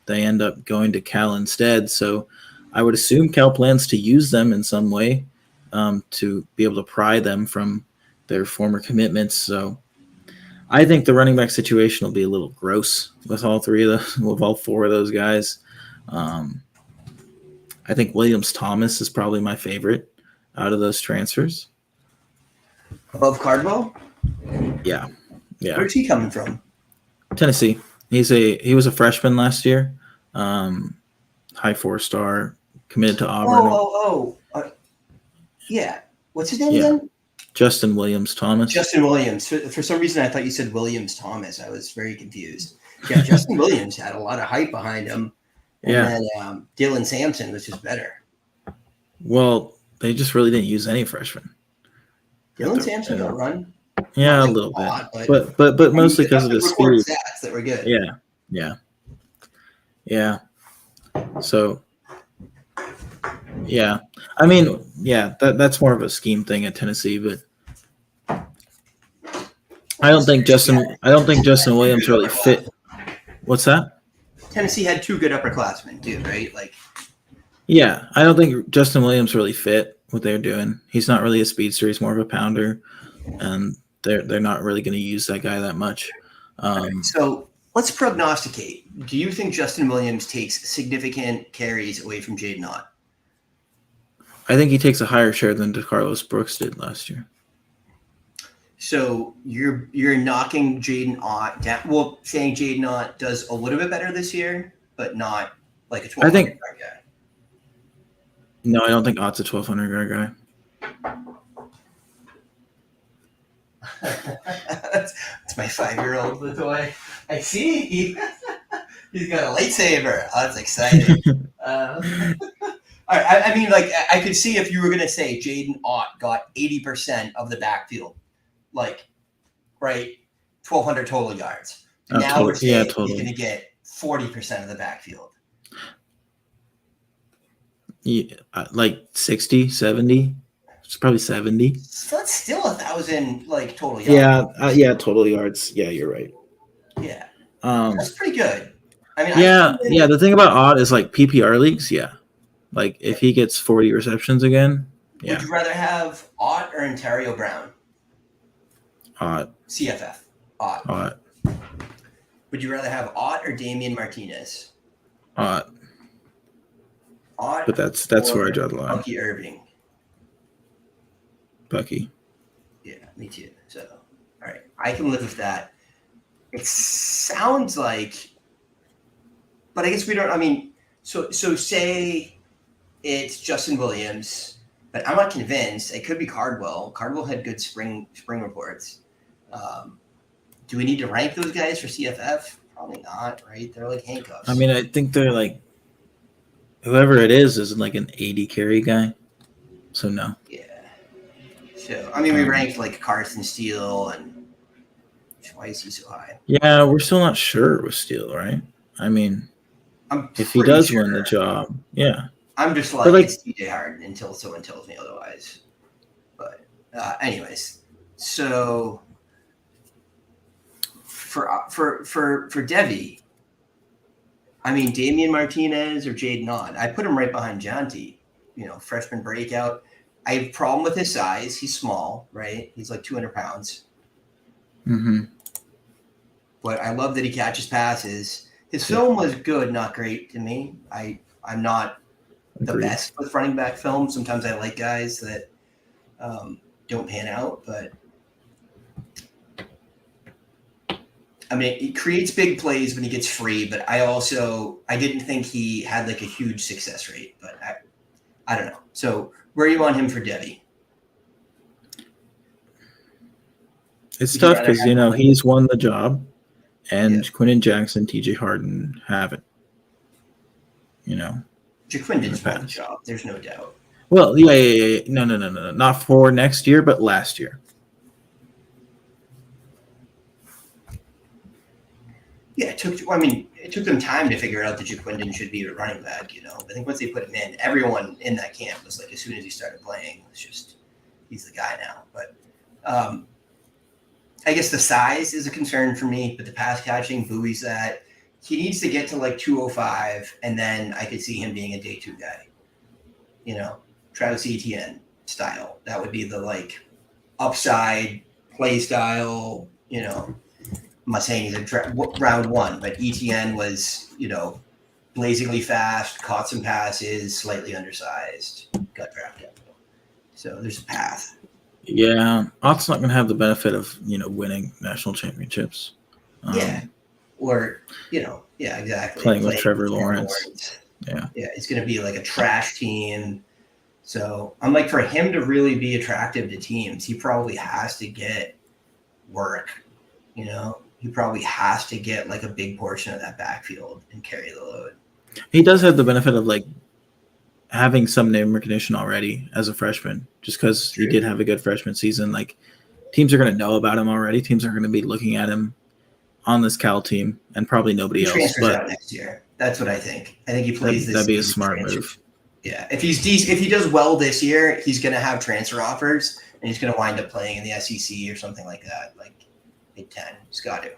they end up going to Cal instead. So I would assume Cal plans to use them in some way to be able to pry them from their former commitments. So I think the running back situation will be a little gross with all 4 of those guys. I think Williams-Thomas is probably my favorite out of those transfers. Above Cardwell? Yeah. Where's he coming from? Tennessee. He was a freshman last year. High 4-star, committed to Auburn. Yeah. What's his name again? Justin Williams Thomas. Justin Williams. For some reason, I thought you said Williams Thomas. I was very confused. Yeah, Justin Williams had a lot of hype behind him. And then Dylan Sampson was just better. Well, they just really didn't use any freshmen. Dylan Sampson got run. Yeah, a little bit. But mostly because of the speed. Stats that were good. Yeah. So, yeah. I mean, that's more of a scheme thing at Tennessee, but I don't think Justin Williams really fit. What's that? Tennessee had 2 good upperclassmen too, right? Yeah, I don't think Justin Williams really fit what they're doing. He's not really a speedster; he's more of a pounder, and they're not really going to use that guy that much. So let's prognosticate. Do you think Justin Williams takes significant carries away from Jaden Ott? I think he takes a higher share than DeCarlos Brooks did last year. So you're knocking Jaden Ott down. Well, saying Jaden Ott does a little bit better this year, but not like a 1,200 yard guy. No, I don't think Ott's a 1,200 yard guy. That's my 5-year-old with toy. I see. He's got a lightsaber. Oh, that's exciting. All right. I mean, I could see if you were going to say Jaden Ott got 80% of the backfield, right, 1,200 total yards. Now we're saying he's going to get 40% of the backfield. Yeah, like 60, 70. It's probably 70. So that's still 1,000 total yards. Yeah, total yards. Yeah, you're right. Yeah. That's pretty good. I mean, yeah. The thing about Ott is PPR leagues. Yeah, if he gets 40 receptions again. Yeah. Would you rather have Ott or Ontario Brown? Ott. CFF. Ott. Would you rather have Ott or Damian Martinez? Ott. Ott. But that's where I draw the line. Bucky Irving. Bucky. Yeah, me too. So, all right, I can live with that. It sounds like, but I guess we don't. I mean, so say it's Justin Williams, but I'm not convinced. It could be Cardwell. Cardwell had good spring reports. Do we need to rank those guys for CFF? Probably not, right? They're like handcuffs. I mean, I think they're whoever it is an 80 carry guy. So no. Yeah. So I mean, we ranked Carson Steele, and why is he so high? Yeah, we're still not sure with Steele, right? I mean, if he does win the job, yeah. I'm just it's TJ Harden until someone tells me otherwise. But anyways, so for Devy, I mean, Damian Martinez or Jaden Ott, I put him right behind Jonty. Freshman breakout. I have a problem with his size. He's small, right? He's 200 pounds. Mm-hmm. But I love that he catches passes. His film was good, not great to me. I'm not the best with running back film. Sometimes I like guys that don't pan out, but I mean, he creates big plays when he gets free, but I didn't think he had a huge success rate, but I don't know. So where are you on him for Devy? It's tough because, he's won the job and Quinton Jackson, TJ Harden haven't, Jaquindon's won the job. There's no doubt. Well, yeah. No. Not for next year, but last year. Yeah, it took them time to figure out that Jaquindon should be a running back, I think once they put him in, everyone in that camp was as soon as he started playing, it's just, he's the guy now. But I guess the size is a concern for me, but the pass catching buoys that. He needs to get to 205, and then I could see him being a day 2 guy. Travis Etienne style. That would be the upside play style, I'm not saying he's round 1, but Etienne was, blazingly fast, caught some passes, slightly undersized, got draft capital. So there's a path. Yeah, Ott's not going to have the benefit of, winning national championships. Or, exactly. Playing with Trevor Lawrence. Yeah. Yeah, it's going to be a trash team. So I'm like, for him to really be attractive to teams, he probably has to get work. You know, he probably has to get like a big portion of that backfield and carry the load. He does have the benefit of like having some name recognition already as a freshman, just because he did have a good freshman season. Like teams are going to know about him already. Teams are going to be looking at him on this Cal team, and probably nobody else. Transfers But out next year. That's what I think. I think he plays this. That'd be a season, smart transfers. move. Yeah, if he does well this year, he's going to have transfer offers, and he's going to wind up playing in the SEC or something like that, like Big Ten. He's got to.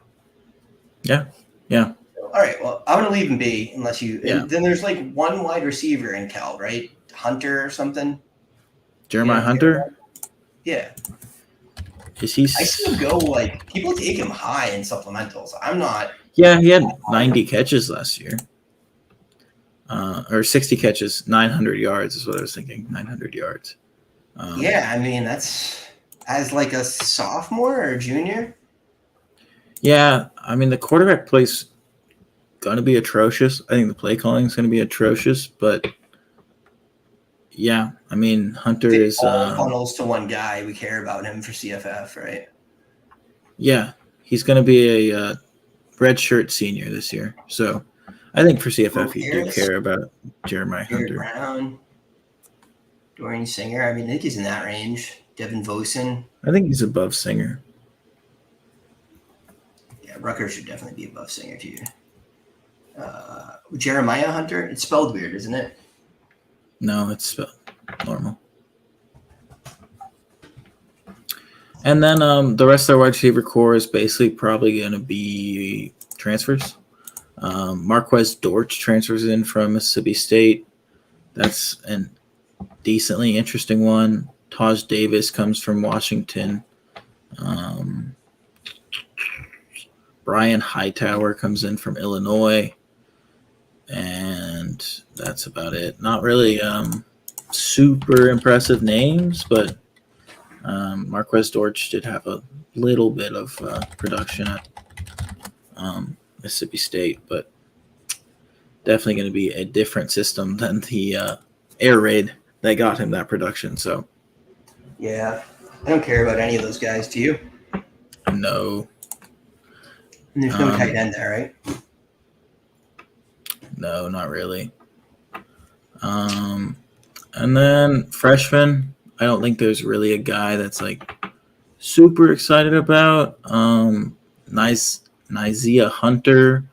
Yeah. So, all right. Well, I'm going to leave him be unless you. Yeah. Then there's like one wide receiver in Cal, right? Hunter or something. Jeremiah Hunter. Yeah. Is he? I see him go like people take him high in supplementals. I'm not. Yeah, he had 90 catches last year. Or 60 catches, 900 yards is what I was thinking. 900 yards. Yeah, I mean that's as like a sophomore or a junior. Yeah, I mean the quarterback play's going to be atrocious. I think the play calling is going to be atrocious, but yeah, I mean Hunter is all funnels to one guy. We care about him for CFF, right? Yeah, he's going to be a redshirt senior this year. So I think for CFF you do care about Jeremiah Hunter. Brown, Dorian Singer. I mean, I think he's in that range. Devin Vosen. I think he's above Singer. Yeah, Rutgers should definitely be above Singer too. Jeremiah Hunter. It's spelled weird, isn't it? No, it's spelled normal. And then the rest of our wide receiver core is basically probably going to be transfers. Marquez Dortch transfers in from Mississippi State. That's a decently interesting one. Taj Davis comes from Washington. Brian Hightower comes in from Illinois. And that's about it. Not really super impressive names, but Marquez Dortch did have a little bit of production at Mississippi State, but definitely going to be a different system than the air raid that got him that production. So, yeah, I don't care about any of those guys. Do you? No. And there's no tight end there, right? No, not really. And then freshman, I don't think there's really a guy that's like super excited about. Nizia Hunter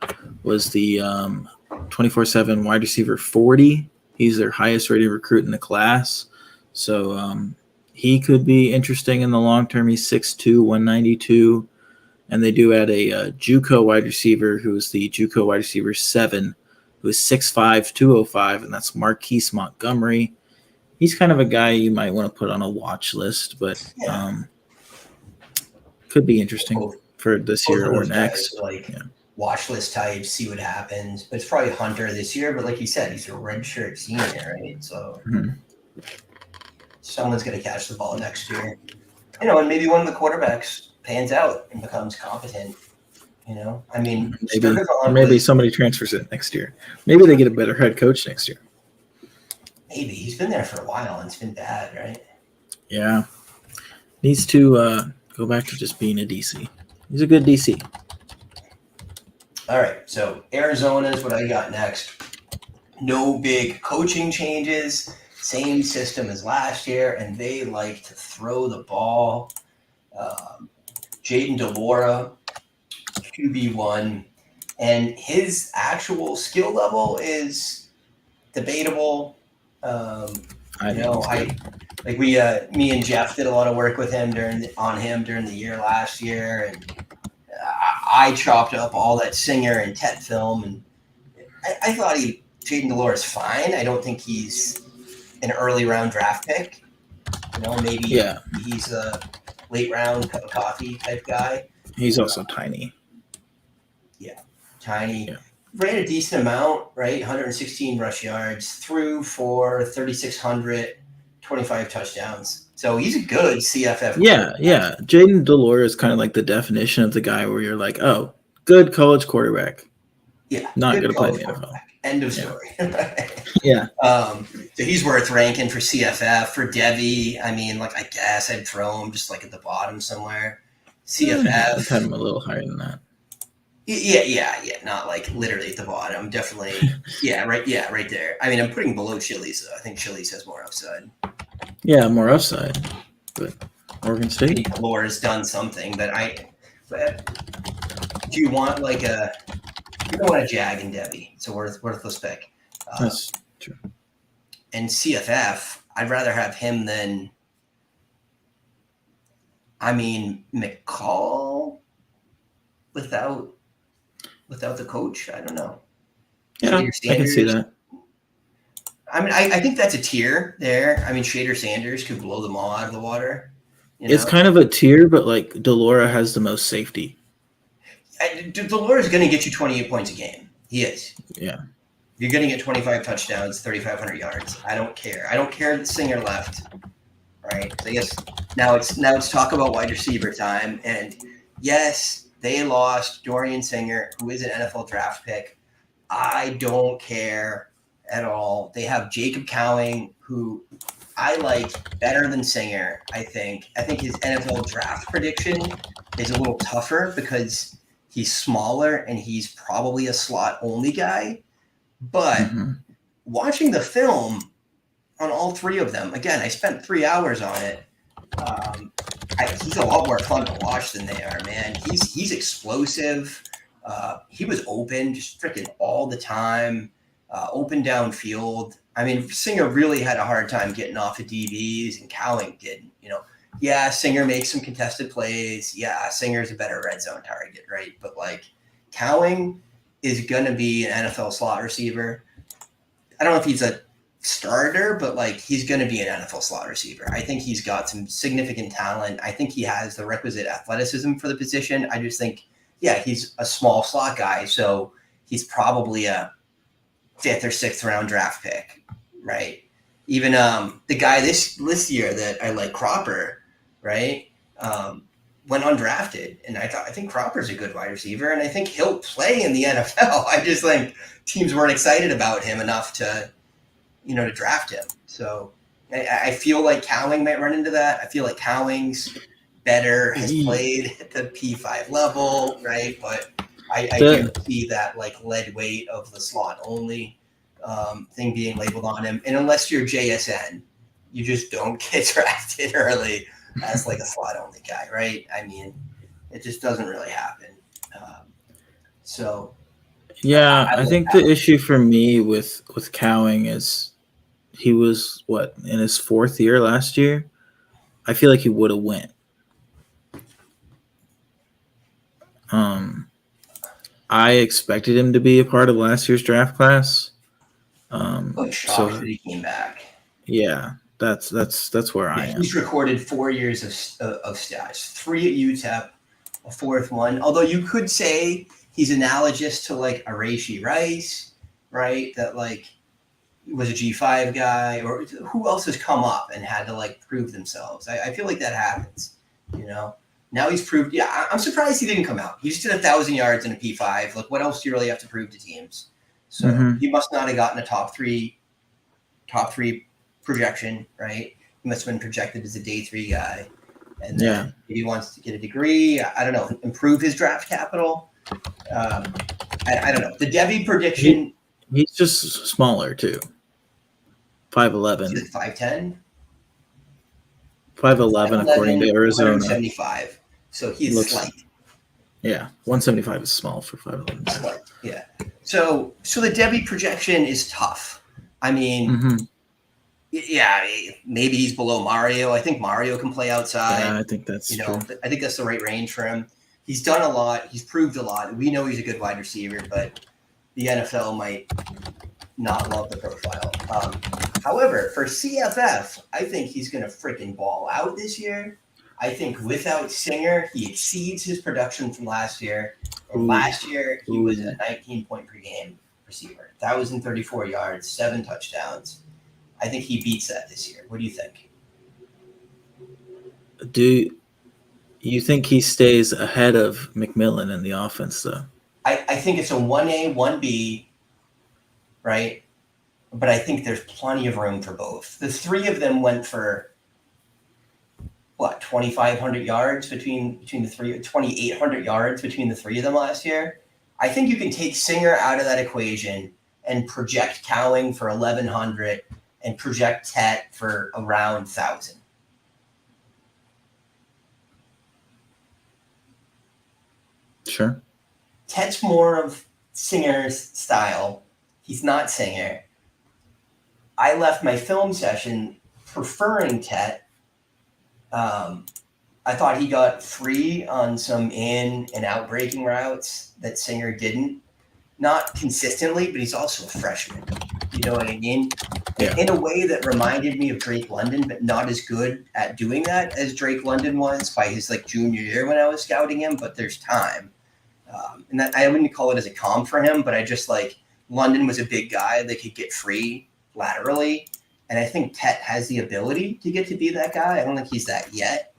was the 24/7 wide receiver 40. He's their highest rated recruit in the class. So he could be interesting in the long term. He's 6'2", 192. And they do add a JUCO wide receiver who's the JUCO wide receiver 7, who is 6'5", 205, and that's Marquise Montgomery. He's kind of a guy you might want to put on a watch list, but could be interesting for this year or next. Watch list types, see what happens. But it's probably Hunter this year, but like you said, he's a redshirt senior, right? So someone's going to catch the ball next year. You know, and maybe one of the quarterbacks pans out and becomes competent. You know, I mean, maybe somebody transfers it next year. Maybe they get a better head coach next year. Maybe. He's been there for a while and it's been bad, right? Yeah. Needs to go back to just being a DC. He's a good DC. All right. So Arizona is what I got next. No big coaching changes. Same system as last year, and they like to throw the ball. Jaden DeLora, QB1, and his actual skill level is debatable. Me and Jeff did a lot of work with him during the year last year, and I chopped up all that Singer and Tet film, and I thought Jaden DeLora is fine. I don't think he's an early round draft pick. You know, maybe he's a late round cup of coffee type guy. He's also tiny. Yeah, tiny. Yeah. Ran a decent amount, right? 116 rush yards, threw for 3,600, 25 touchdowns. So he's a good CFF. Yeah. Jaden DeLora is kind of like the definition of the guy where you're like, oh, good college quarterback. Yeah. Not going to play in the NFL. End of story. Yeah. So he's worth ranking for CFF. For Devy, I mean, like, I guess I'd throw him just like at the bottom somewhere. CFF. I'd have him a little higher than that. Yeah. Not like literally at the bottom. Definitely. right there. I mean, I'm putting below Chili's though. I think Chili's has more upside. Yeah, more upside. But Oregon State. Lore has done something, but do you want like you don't want a Jag and Devy. It's a worthless pick. That's true. And CFF, I'd rather have him than, I mean, McCall without the coach. I don't know. Yeah, I can see that. I mean, I think that's a tier there. I mean, Shader Sanders could blow them all out of the water. It's kind of a tier, but like Delora has the most safety. Delora is going to get you 28 points a game. He is. Yeah. You're going to get 25 touchdowns, 3,500 yards. I don't care. I don't care that Singer left. Right. So I guess now it's talk about wide receiver time. And yes, they lost Dorian Singer, who is an NFL draft pick. I don't care at all. They have Jacob Cowing, who I like better than Singer, I think. I think his NFL draft prediction is a little tougher because he's smaller and he's probably a slot-only guy. But watching the film on all three of them, again, I spent 3 hours on it. He's a lot more fun to watch than they are, man. He's explosive. He was open just freaking all the time, open downfield. I mean, Singer really had a hard time getting off of DBs, and Cowing didn't. Yeah, Singer makes some contested plays. Yeah, Singer's a better red zone target, right? But like, Cowing is going to be an NFL slot receiver. I don't know if he's a starter, but like, he's going to be an NFL slot receiver. I think he's got some significant talent. I think he has the requisite athleticism for the position. I just think, yeah, he's a small slot guy, so he's probably a 5th or 6th round draft pick, right? Even the guy this year that I like, Cropper, right, went undrafted, and I think Cropper's a good wide receiver, and I think he'll play in the NFL. I just think teams weren't excited about him enough to draft him. So I feel like Cowing might run into that. I feel like Cowing's better, has played at the P5 level, right? But I do see that like lead weight of the slot only thing being labeled on him. And unless you're JSN, you just don't get drafted early as like a slot only guy, right? I mean, it just doesn't really happen. Yeah, I think the issue for me with Cowing is he was in his 4th year last year. I feel like he would have went. I expected him to be a part of last year's draft class. Shocked that he came back. Yeah, that's where I am. He's recorded 4 years of stats, 3 at UTEP, a 4th one. Although you could say he's analogous to like a Rashee Rice, right? That like was a G5 guy, or who else has come up and had to like prove themselves. I feel like that happens, Now he's proved. Yeah, I'm surprised he didn't come out. He just did 1,000 yards in a P5. Like, what else do you really have to prove to teams? So he must not have gotten a top three projection, right? He must have been projected as a day 3 guy. And then if he wants to get a degree, I don't know, improve his draft capital. I don't know. The Devy prediction. He's just smaller too. 5'11". 5'10". 5'11", according to Arizona. 175. So he's slight. Yeah, 175 is small for 5'11". Yeah. So the Devy projection is tough. I mean, yeah, maybe he's below Mario. I think Mario can play outside. Yeah, I think that's true. I think that's the right range for him. He's done a lot. He's proved a lot. We know he's a good wide receiver, but the NFL might not love the profile. However, for CFF, I think he's going to freaking ball out this year. I think without Singer, he exceeds his production from last year. And last year, he was a 19-point per game receiver, 1,034 yards, 7 touchdowns. I think he beats that this year. What do you think? Do you think he stays ahead of McMillan in the offense, though? I think it's a 1A, 1B. right? But I think there's plenty of room for both. The three of them went for 2,500 yards between the three, 2,800 yards between the three of them last year. I think you can take Singer out of that equation and project Cowing for 1,100 and project Tet for around 1,000. Sure. Tet's more of Singer's style. He's not Singer. I left my film session preferring Tet. I thought he got free on some in and out breaking routes that Singer didn't. Not consistently, but he's also a freshman. You know what I mean? Yeah. In a way that reminded me of Drake London, but not as good at doing that as Drake London was by his junior year when I was scouting him. But there's time, and that, I wouldn't call it as a comp for him, but I just London was a big guy that could get free laterally, and I think Tet has the ability to get to be that guy. I don't think he's that yet,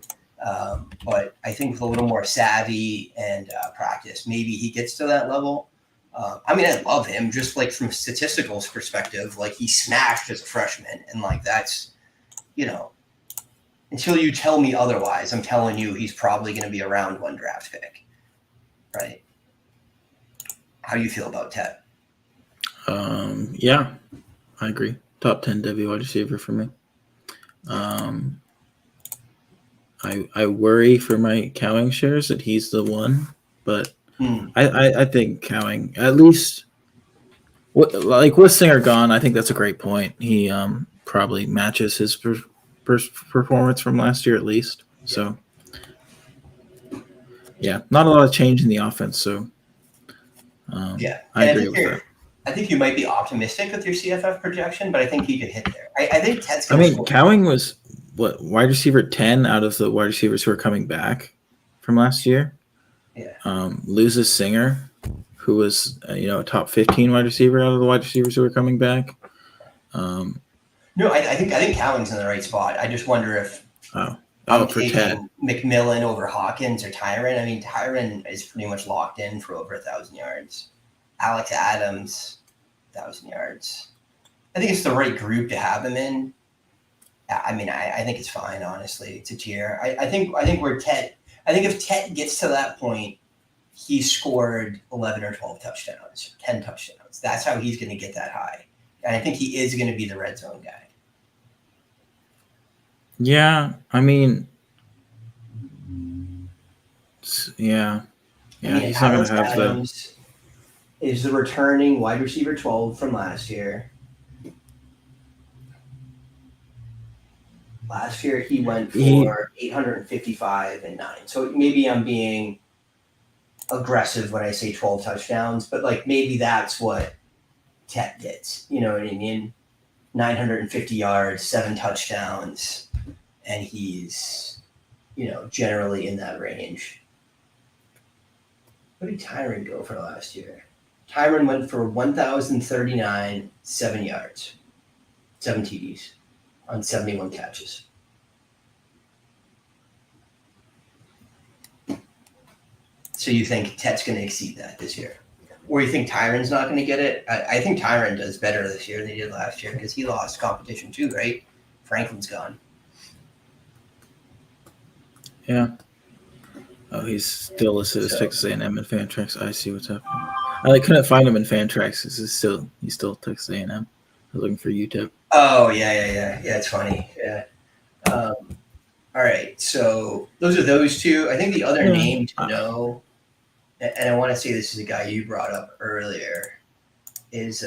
but I think with a little more savvy and practice, maybe he gets to that level. I love him just from a statistical perspective. He smashed as a freshman, and that's, until you tell me otherwise, I'm telling you he's probably going to be a round one draft pick, right? How do you feel about Tet? Yeah, I agree. Top 10 Devy wide receiver for me. I worry for my Cowing shares that he's the one, but I think Cowing, at least with Singer gone, I think that's a great point. He probably matches his performance from last year at least. Yeah. So yeah, not a lot of change in the offense. So I agree with that. I think you might be optimistic with your CFF projection, but I think you could hit there. I think Ted's going to Cowing was wide receiver 10 out of the wide receivers who are coming back from last year. Yeah. Loses Singer, who was a top 15 wide receiver out of the wide receivers who are coming back. No, I think Cowing's in the right spot. I just wonder if for Ted, McMillan over Hawkins or Tyron. Tyron is pretty much locked in for over 1,000 yards. Alex Adams, 1,000 yards. I think it's the right group to have him in. I think it's fine. Honestly, it's a tier. I think if Tet gets to that point, he scored 11 or 12 touchdowns, 10 touchdowns. That's how he's going to get that high. And I think he is going to be the red zone guy. Yeah, yeah. He's not going to have Adams is the returning wide receiver 12 from last year. Last year he went for 855 and 9. So maybe I'm being aggressive when I say 12 touchdowns, but maybe that's what Tet gets. You know what I mean? 950 yards, 7 touchdowns, and he's, generally in that range. What did Tyron go for last year? Tyron went for 1,039, 7 yards, 7 TDs on 71 catches. So you think Tet's going to exceed that this year? Or you think Tyron's not going to get it? I think Tyron does better this year than he did last year because he lost competition too, right? Franklin's gone. Yeah. Oh, he's still listed as Texas A&M in Fantrax. I see what's happening. I couldn't find him in Fantrax because he's still Texas A&M. I was looking for UTEP. Oh, yeah. It's funny. Yeah. All right. So those are those two. I think the other name to know, and I want to say this is a guy you brought up earlier, is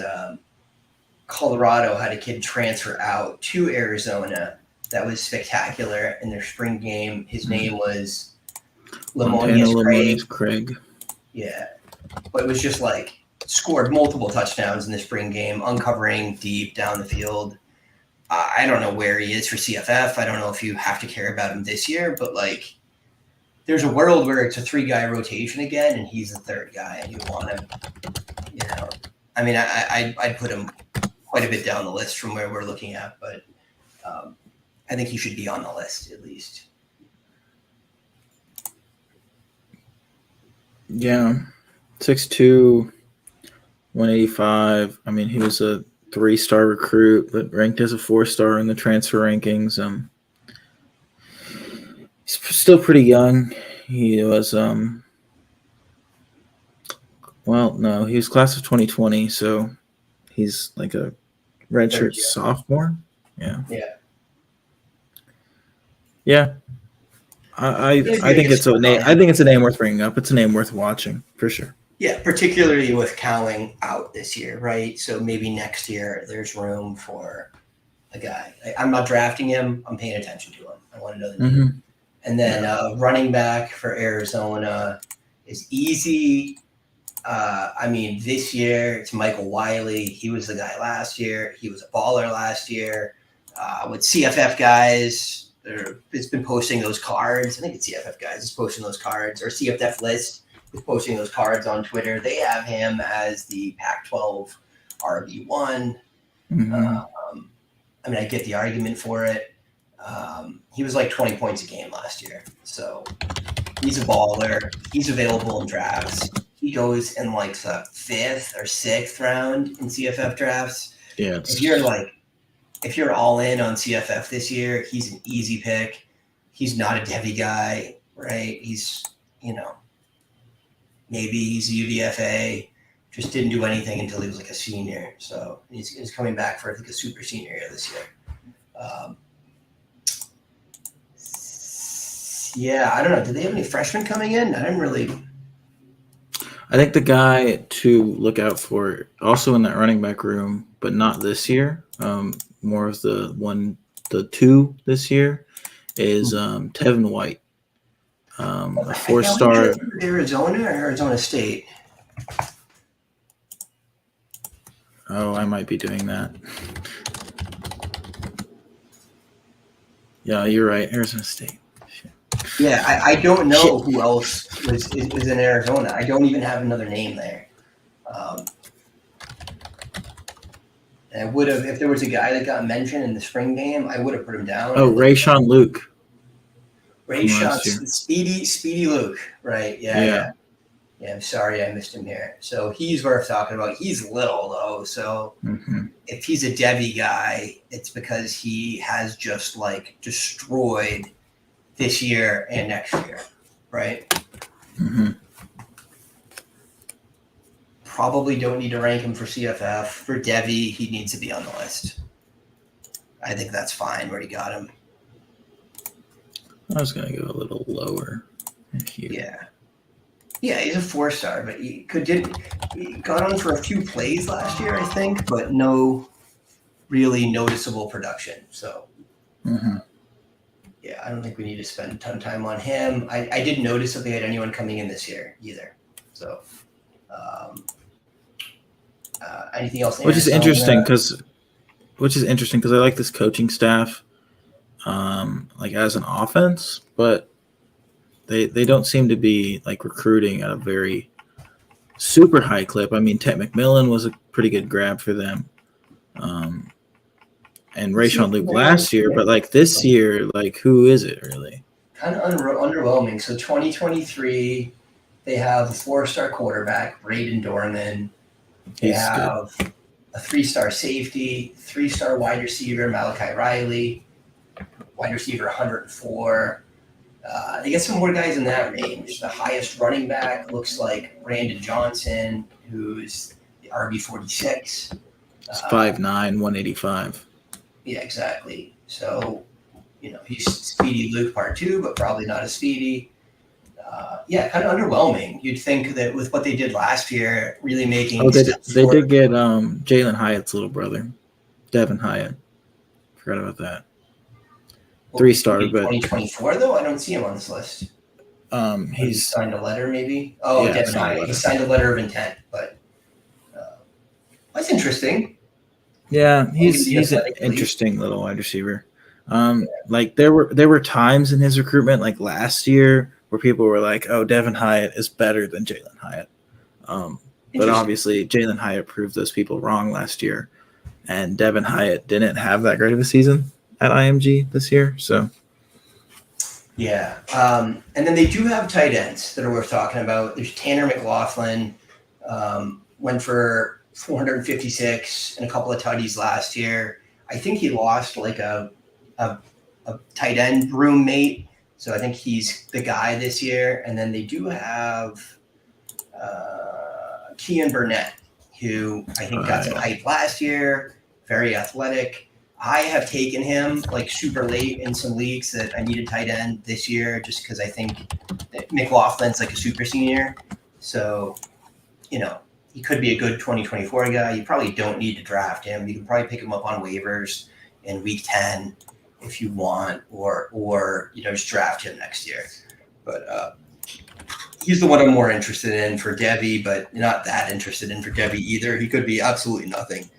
Colorado had a kid transfer out to Arizona that was spectacular in their spring game. His name was Lamonius Craig. Yeah. But it was just scored multiple touchdowns in the spring game, uncovering deep down the field. I don't know where he is for CFF. I don't know if you have to care about him this year, but there's a world where it's a 3-guy rotation again, and he's the third guy, and you want him. I'd put him quite a bit down the list from where we're looking at, but I think he should be on the list at least. Yeah, 6'2", 185. I mean, he was a 3-star recruit, but ranked as a 4-star in the transfer rankings. He's still pretty young. He was no, he was class of 2020, so he's like a redshirt sophomore. Yeah. I think it's a name. I think it's a name worth bringing up. It's a name worth watching for sure. Yeah, particularly with Cowling out this year, right? So maybe next year there's room for a guy. I'm not drafting him. I'm paying attention to him. I want to know the name. Mm-hmm. And then running back for Arizona is easy. I mean, this year it's Michael Wiley. He was the guy last year. He was a baller last year. With CFF guys, it's been posting those cards. I think it's CFF guys is posting those cards, or CFF list is posting those cards on Twitter. They have him as the Pac-12 RB1. Mm-hmm. I mean, I get the argument for it. He was like 20 points a game last year. So he's a baller. He's available in drafts. He goes in like the 5th or 6th round in CFF drafts. Yeah. If you're all in on CFF this year, he's an easy pick. He's not a Devy guy, right? He's, maybe he's a UDFA, just didn't do anything until he was like a senior. So he's coming back for, I think, a super senior year this year. I don't know. Did they have any freshmen coming in? I think the guy to look out for, also in that running back room, but not this year, more of the 2 this year, is Tevin White, a 4-star. Arizona or Arizona State? Oh, I might be doing that. Yeah, you're right. Arizona State. Yeah, I don't know who else is in Arizona. I don't even have another name there. And I would have, if there was a guy that got mentioned in the spring game, I would have put him down. Oh, Rayshawn Luke. Speedy Luke, right? Yeah. I'm sorry I missed him here. So he's worth talking about. He's little though, so if he's a Devy guy, it's because he has just like destroyed this year and next year, right? Mm-hmm. Probably don't need to rank him for CFF. For Devy, he needs to be on the list. I think that's fine where he got him. I was going to go a little lower. Yeah, he's a 4-star, but he got on for a few plays last year, I think, but no really noticeable production. So, I don't think we need to spend a ton of time on him. I didn't notice that they had anyone coming in this year either. So, anything else? Which is interesting because I like this coaching staff, like as an offense, but they don't seem to be like recruiting at a very super high clip. I mean, Ted McMillan was a pretty good grab for them, and Rayshawn Luke last year, but like this year, like who is it really? Kind of underwhelming. So 2023, they have a 4-star quarterback, Braden Dorman. They have a 3-star safety, 3-star wide receiver, Malachi Riley, wide receiver 104. They get some more guys in that range. The highest running back looks like Brandon Johnson, who's the RB46. It's 5'9", 185. Yeah, exactly. So, he's Speedy Luke part 2, but probably not as speedy. Kind of underwhelming. You'd think that with what they did last year, really making. Oh, they did get Jalin Hyatt's little brother, Devin Hyatt. Forgot about that. 3-star, but 2024 though. I don't see him on this list. He signed a letter, maybe. Oh, yeah, Devin Hyatt. He signed a letter of intent, but that's interesting. Yeah, he's an interesting little wide receiver. Like there were times in his recruitment, like last year, where people were like, "Oh, Devin Hyatt is better than Jalin Hyatt," but obviously Jalin Hyatt proved those people wrong last year, and Devin Hyatt didn't have that great of a season at IMG this year. So, yeah, and then they do have tight ends that are worth talking about. There's Tanner McLaughlin, went for 456 and a couple of tutties last year. I think he lost like a tight end roommate. So I think he's the guy this year. And then they do have Kean Burnett, who I think got some hype last year, very athletic. I have taken him like super late in some leagues that I needed tight end this year just because I think that McLaughlin's like a super senior. So, you know, he could be a good 2024 guy. You probably don't need to draft him. You can probably pick him up on waivers in week 10 if you want, or you know, just draft him next year. But he's the one I'm more interested in for Devy, but not that interested in for Devy either. He could be absolutely nothing.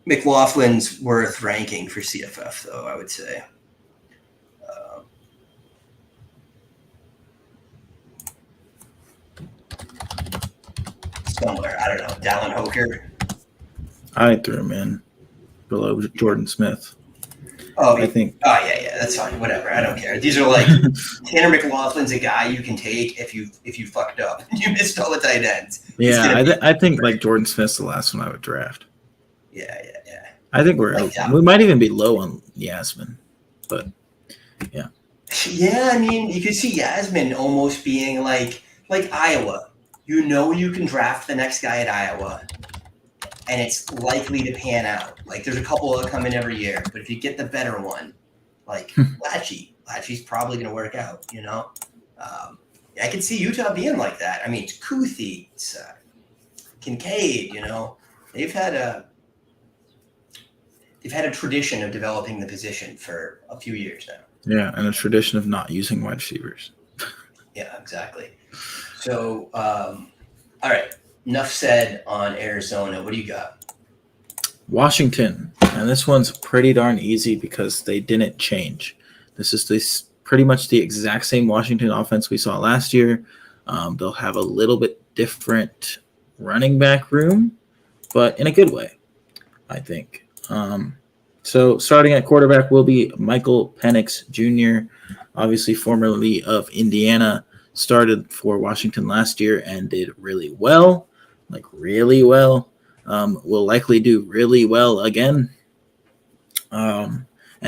McLaughlin's worth ranking for CFF, though, I would say. Somewhere, I don't know, Dallin Hoker. I threw him in below Jordan Smith. Oh, I think. Oh, yeah, that's fine. Whatever, I don't care. These are like Tanner McLaughlin's a guy you can take if you fucked up and you missed all the tight ends. Yeah, I think like Jordan Smith's the last one I would draft. Yeah. I think we might even be low on Yasmin, but yeah. Yeah, I mean, you could see Yasmin almost being like Iowa. You know, you can draft the next guy at Iowa, and it's likely to pan out. Like, there's a couple that come in every year, but if you get the better one, like Lachey's probably going to work out. You know, I could see Utah being like that. I mean, it's Kuthi, it's Kincaid. You know, they've had a tradition of developing the position for a few years now. Yeah, and a tradition of not using wide receivers. Yeah, exactly. So, all right, enough said on Arizona. What do you got? Washington, and this one's pretty darn easy because they didn't change. This is pretty much the exact same Washington offense we saw last year. They'll have a little bit different running back room, but in a good way, I think. So starting at quarterback will be Michael Penix Jr., obviously formerly of Indiana, started for Washington last year and did really well, will likely do really well again. And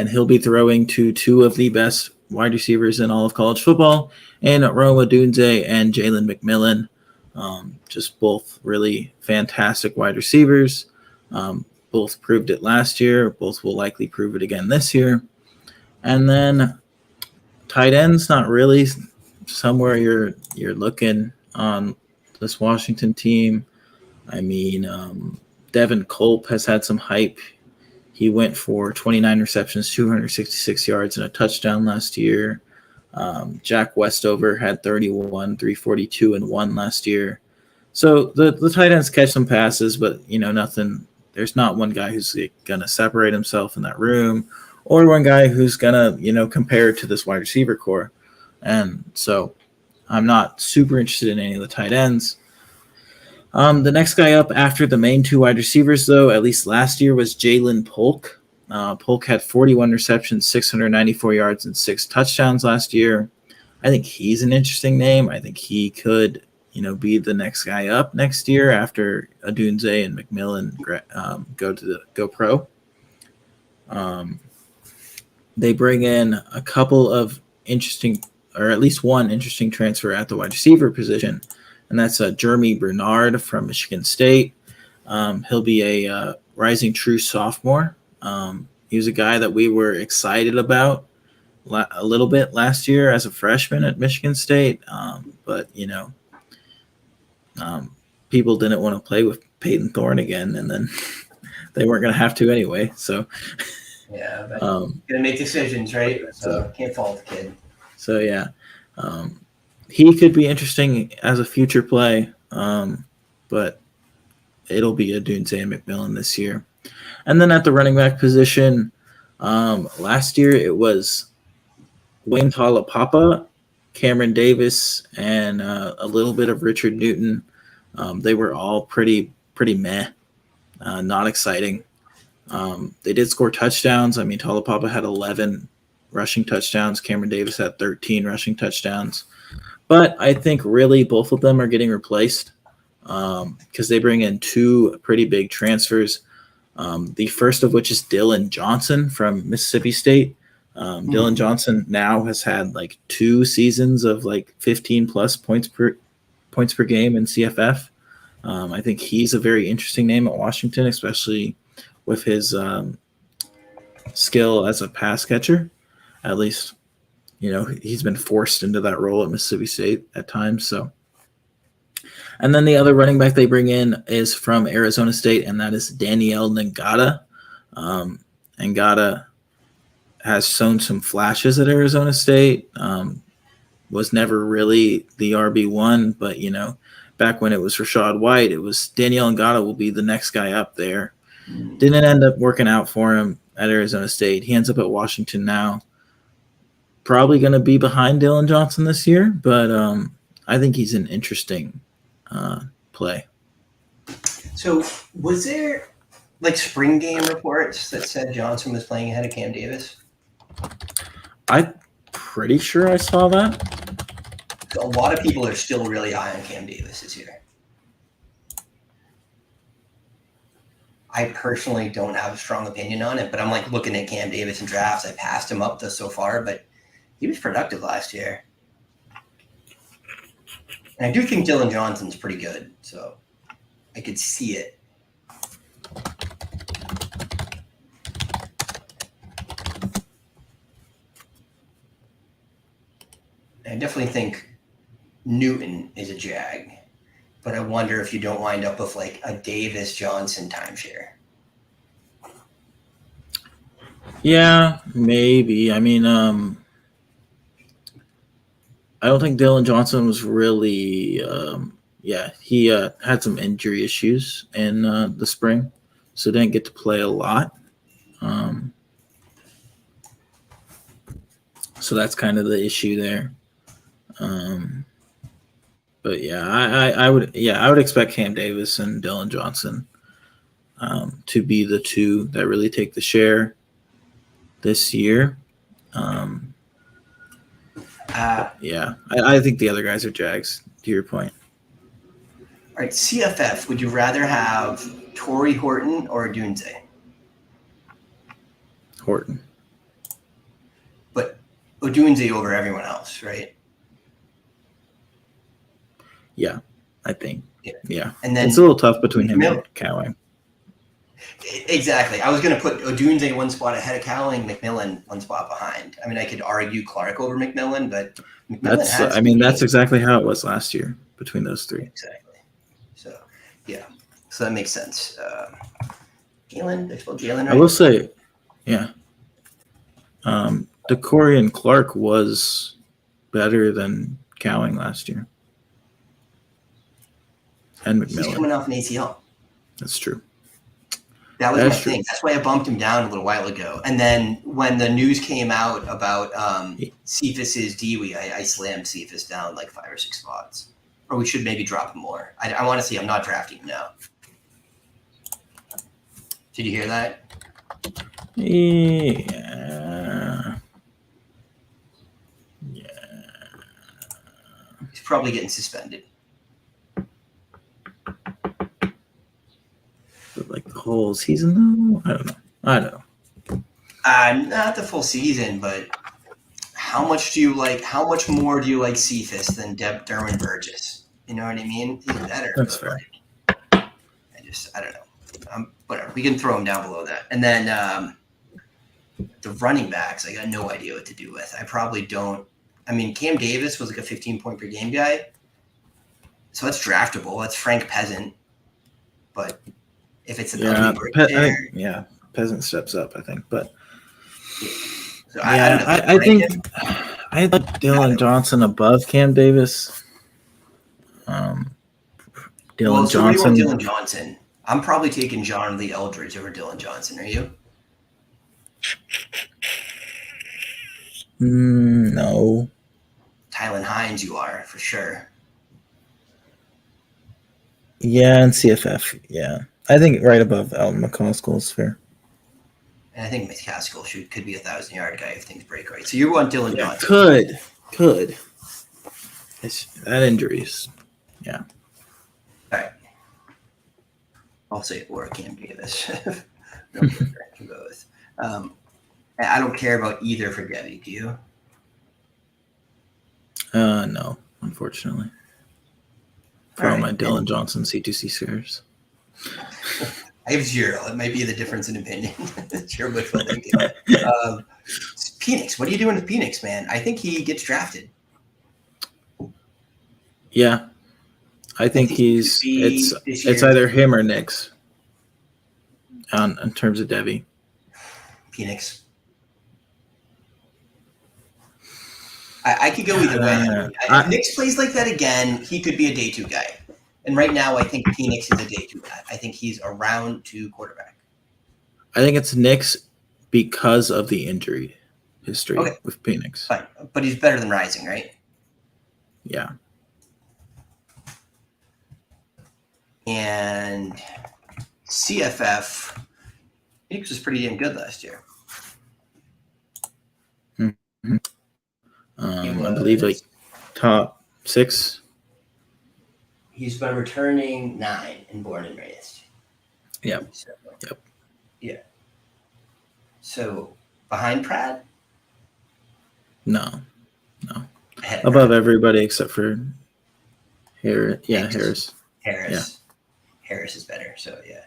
he'll be throwing to two of the best wide receivers in all of college football, and Rome Odunze and Jalin McMillan, just both really fantastic wide receivers. Both proved it last year. Both will likely prove it again this year. And then tight ends, not really somewhere you're looking on this Washington team. I mean, Devin Culp has had some hype. He went for 29 receptions, 266 yards, and a touchdown last year. Jack Westover had 31, 342, and 1 last year. So the tight ends catch some passes, but, you know, nothing. There's not one guy who's going to separate himself in that room or one guy who's going to, you know, compare to this wide receiver core. And so I'm not super interested in any of the tight ends. The next guy up after the main two wide receivers, though, at least last year, was Jalen Polk. Polk had 41 receptions, 694 yards, and 6 touchdowns last year. I think he's an interesting name. I think he could, you know, be the next guy up next year after Odunze and McMillan go pro. They bring in a couple of interesting, or at least one interesting transfer at the wide receiver position, and that's Jeremy Bernard from Michigan State. He'll be a rising true sophomore. He was a guy that we were excited about a little bit last year as a freshman at Michigan State, but, you know, people didn't want to play with Peyton Thorne again, and then they weren't going to have to anyway. So, yeah, but gonna make decisions, right? So can't fault the kid. So yeah, he could be interesting as a future play, but it'll be Odunze and McMillan this year. And then at the running back position, last year it was Wayne Talapapa, Cameron Davis, and a little bit of Richard Newton. They were all pretty meh, not exciting. They did score touchdowns. I mean, Talapapa had 11 rushing touchdowns. Cameron Davis had 13 rushing touchdowns. But I think really both of them are getting replaced. because they bring in two pretty big transfers. The first of which is Dylan Johnson from Mississippi State. Dylan Johnson now has had like 2 seasons of like 15 plus points per game in CFF. I think he's a very interesting name at Washington, especially with his skill as a pass catcher. At least, he's been forced into that role at Mississippi State at times. So, and then the other running back they bring in is from Arizona State, and that is Danielle Ngata. Ngata has shown some flashes at Arizona State. Was never really the RB1, but, back when it was Rashad White, it was Danielle Ngata will be the next guy up there. Didn't end up working out for him at Arizona State. He ends up at Washington now. Probably going to be behind Dylan Johnson this year, but I think he's an interesting play. So was there like spring game reports that said Johnson was playing ahead of Cam Davis? I'm pretty sure I saw that. A lot of people are still really high on Cam Davis this year. I personally don't have a strong opinion on it, but I'm like looking at Cam Davis in drafts. I passed him up so far, but he was productive last year. And I do think Dylan Johnson's pretty good, so I could see it. I definitely think Newton is a jag, but I wonder if you don't wind up with like a Davis Johnson timeshare. Yeah, maybe. I mean, I don't think Dylan Johnson was really, he had some injury issues in the spring, so didn't get to play a lot. So that's kind of the issue there. But yeah, I would expect Cam Davis and Dylan Johnson to be the two that really take the share this year. I think the other guys are Jags, to your point. All right, CFF, would you rather have Torrey Horton or Odunze? Horton. But Odunze over everyone else, right? Yeah, I think. Yeah. And then it's a little tough between him and Cowing. Exactly. I was going to put Odunze one spot ahead of Cowling, McMillan one spot behind. I mean, I could argue Clark over McMillan, but McMillan that's exactly how it was last year between those three. Exactly. So, yeah. So that makes sense. Jalin, they spelled Jalin right? I will say, yeah. DeCorian Clark was better than Cowing last year. And McMillan. He's coming off an ACL. That's true. That was my thing. That's why I bumped him down a little while ago. And then when the news came out about Cephas's Dewey, I slammed Cephas down like 5 or 6 spots. Or we should maybe drop him more. I want to see. I'm not drafting him now. Did you hear that? Yeah. He's probably getting suspended. But like the whole season, though? I don't know. Not the full season, but how much more do you like Cephas than Derwin Burgess? You know what I mean? He's better. That's fair. I don't know. Whatever. We can throw him down below that. And then the running backs, I got no idea what to do with. I probably don't. I mean, Cam Davis was like a 15-point per game guy. So that's draftable. That's Frank Peasant. But if it's Peasant steps up, I think. But so I think I like Dylan Johnson above Cam Davis. Dylan Johnson. I'm probably taking John Lee Eldridge over Dylan Johnson. Are you? No. Tylan Hines, you are for sure. Yeah, and CFF. Yeah, I think right above Elton McCaskill is fair. And I think McCaskill could be a 1,000-yard guy if things break right. So you want Dylan Johnson? Could. That injuries. Yeah. All right. I'll say or Cam Davis. No, both. I don't care about either for Devy. Do you? No, unfortunately. For all my right. Dylan Johnson C2C shares. I have 0. It might be the difference in opinion. Your wishful thinking. Penix, what are you doing with Penix, man? I think he gets drafted. Yeah, I think it's either him or Nix. In terms of Devy. Penix. I could go either way. If Nix plays like that again, he could be a day 2 guy. And right now, I think Penix is a day 2 guy. I think he's a round 2 quarterback. I think it's Nix because of the injury history with Penix. Fine. But he's better than Rising, right? Yeah. And CFF, Penix was pretty damn good last year. Mm-hmm. I believe like top 6. He's been returning 9 and born and raised. Yep. Yep. Yeah. So behind Pratt? No. Above everybody except for Harris. Yeah, Harris. Yeah. Harris is better. So yeah.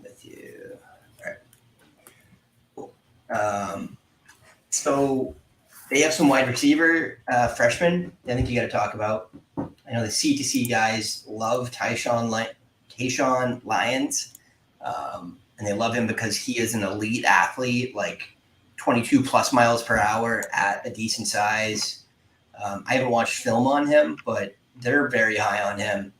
With you. All right. Cool. So they have some wide receiver freshmen I think you got to talk about. I know the C2C guys love Tyshawn Lyons, and they love him because he is an elite athlete, like 22 plus miles per hour at a decent size. I haven't watched film on him, but they're very high on him.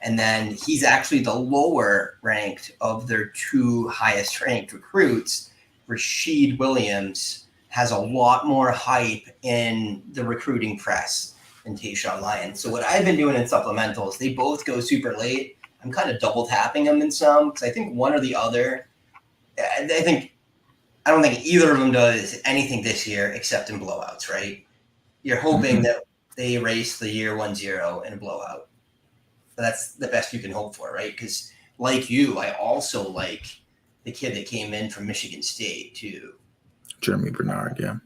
And then he's actually the lower ranked of their 2 highest ranked recruits. Rashid Williams has a lot more hype in the recruiting press than Tyshawn Lyons. So what I've been doing in supplementals, they both go super late. I'm kind of double tapping them in some because I think one or the other. I don't think either of them does anything this year except in blowouts, right? You're hoping that they erase the year 1-0 in a blowout. But that's the best you can hope for, right? Because like you, I also like the kid that came in from Michigan State too. Jeremy Bernard, yeah.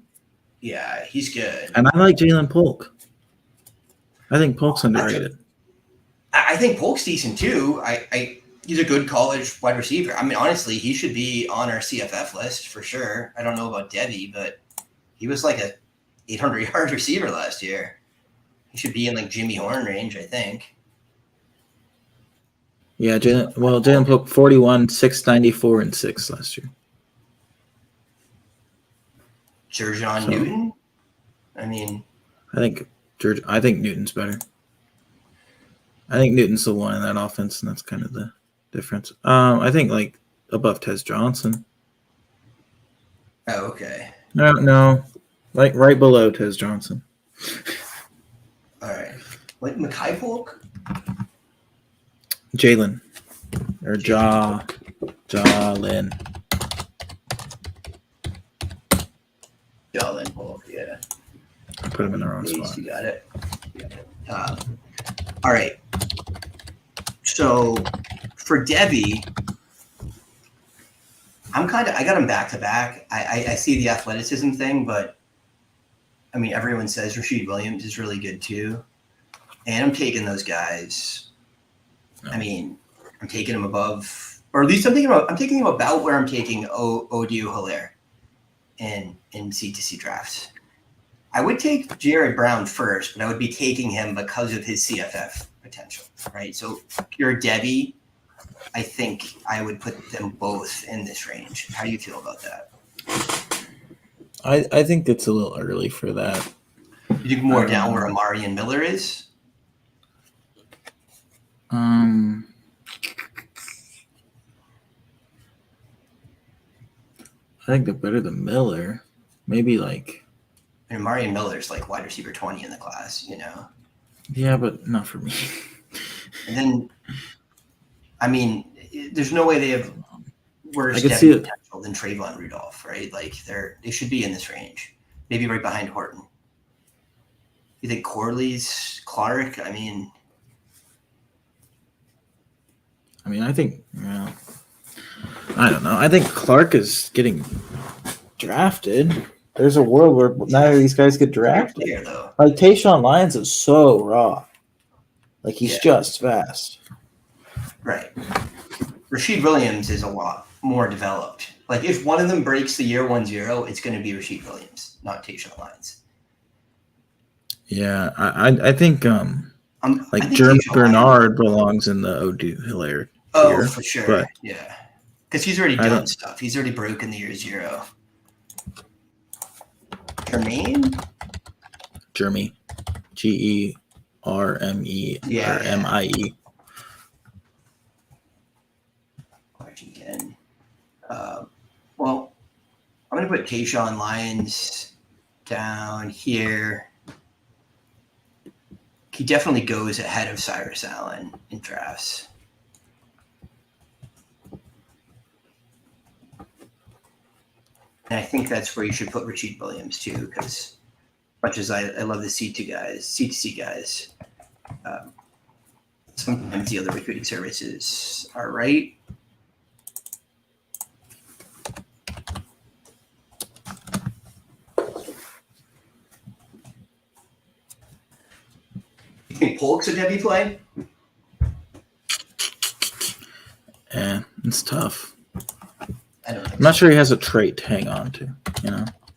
Yeah, he's good. And I like Jalen Polk. I think Polk's underrated. I think Polk's decent too. He's a good college wide receiver. I mean, honestly, he should be on our CFF list for sure. I don't know about Devy, but he was like a 800-yard receiver last year. He should be in like Jimmy Horn range, I think. Yeah, Jalen Polk 41, 694, and 6 last year. Jerjon Newton? I mean, I think Newton's better. I think Newton's the one in that offense, and that's kind of the difference. I think like above Tez Johnson. Oh, okay. No, like right below Tez Johnson. All right. Like Mekhi Polk? Jalin. Or Jalin. Jalin Polk, yeah. I put him in the wrong spot. You got it. All right. So for Devy, I got him back to back. I see the athleticism thing, but I mean, everyone says Rashid Williams is really good too. And I'm taking those guys. No. I mean, I'm taking them above, or at least I'm taking them about where I'm taking Odu Hilaire in C2C drafts. I would take Jared Brown first, but I would be taking him because of his CFF potential, right? So if you're a Devy, I think I would put them both in this range. How do you feel about that? I think it's a little early for that. You think more down where Amari and Miller is? I think they're better than Miller. Maybe like. And Amari and Miller's like wide receiver 20 in the class, you know? Yeah, but not for me. And then, I mean, there's no way they have worse potential than Trayvon Rudolph, right? Like they should be in this range, maybe right behind Horton. You think Corley's Clark? I mean, I mean, I think, I don't know. I think Clark is getting drafted. There's a world where none of these guys get drafted. Player, though. Like, Tayshaun Lyons is so raw. Like, he's just fast. Right. Rasheed Williams is a lot more developed. Like, if one of them breaks the year 1-0, it's going to be Rasheed Williams, not Tayshaun Lyons. Yeah, I think I think Jeremy Tayshaun Bernard belongs in the Odoo Hilaire. Oh, for sure. But yeah. Because he's already done stuff. He's already broken the year 0. Jermaine? Jeremy. Germe or MIE. Again. Well, I'm going to put Tayshaun Lyons down here. He definitely goes ahead of Cyrus Allen in drafts. And I think that's where you should put Rasheed Williams too, because as much as I love the C2C guys, sometimes the other recruiting services are right. You think Polk's a Devy play? Yeah, it's tough. I don't know. I'm not sure he has a trait to hang on to,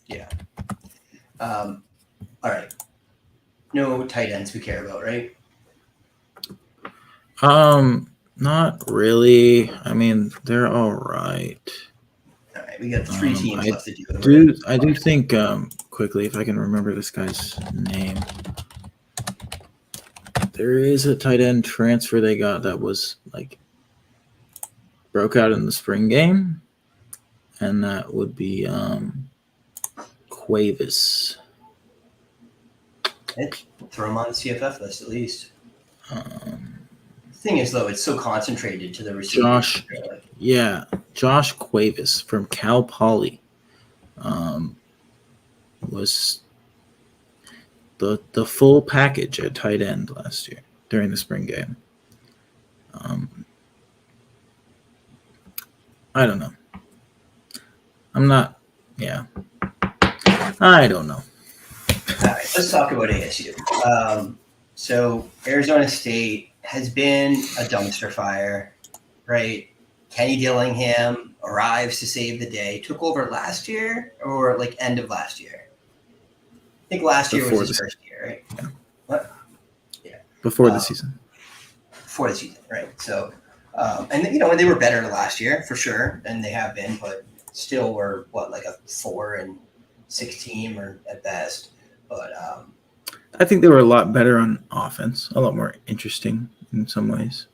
Yeah. All right. No tight ends we care about, right? Not really. I mean, they're all right. All right. We got 3 teams left to do. I do think, quickly, if I can remember this guy's name, there is a tight end transfer they got that was broke out in the spring game, and that would be Cuevas. Throw him on the CFF list at least. The thing is, though, it's so concentrated to the receiver. Josh Cuevas from Cal Poly was the full package at tight end last year during the spring game. I don't know. I don't know. All right, let's talk about ASU. So Arizona State has been a dumpster fire, right? Kenny Dillingham arrives to save the day. Took over last year or end of last year? I think last year was his first year, right? Yeah. What? Yeah. Before the season. Before the season, right? So, and they were better last year for sure, and they have been, but still were a 4-6 team or at best. But I think they were a lot better on offense, a lot more interesting in some ways.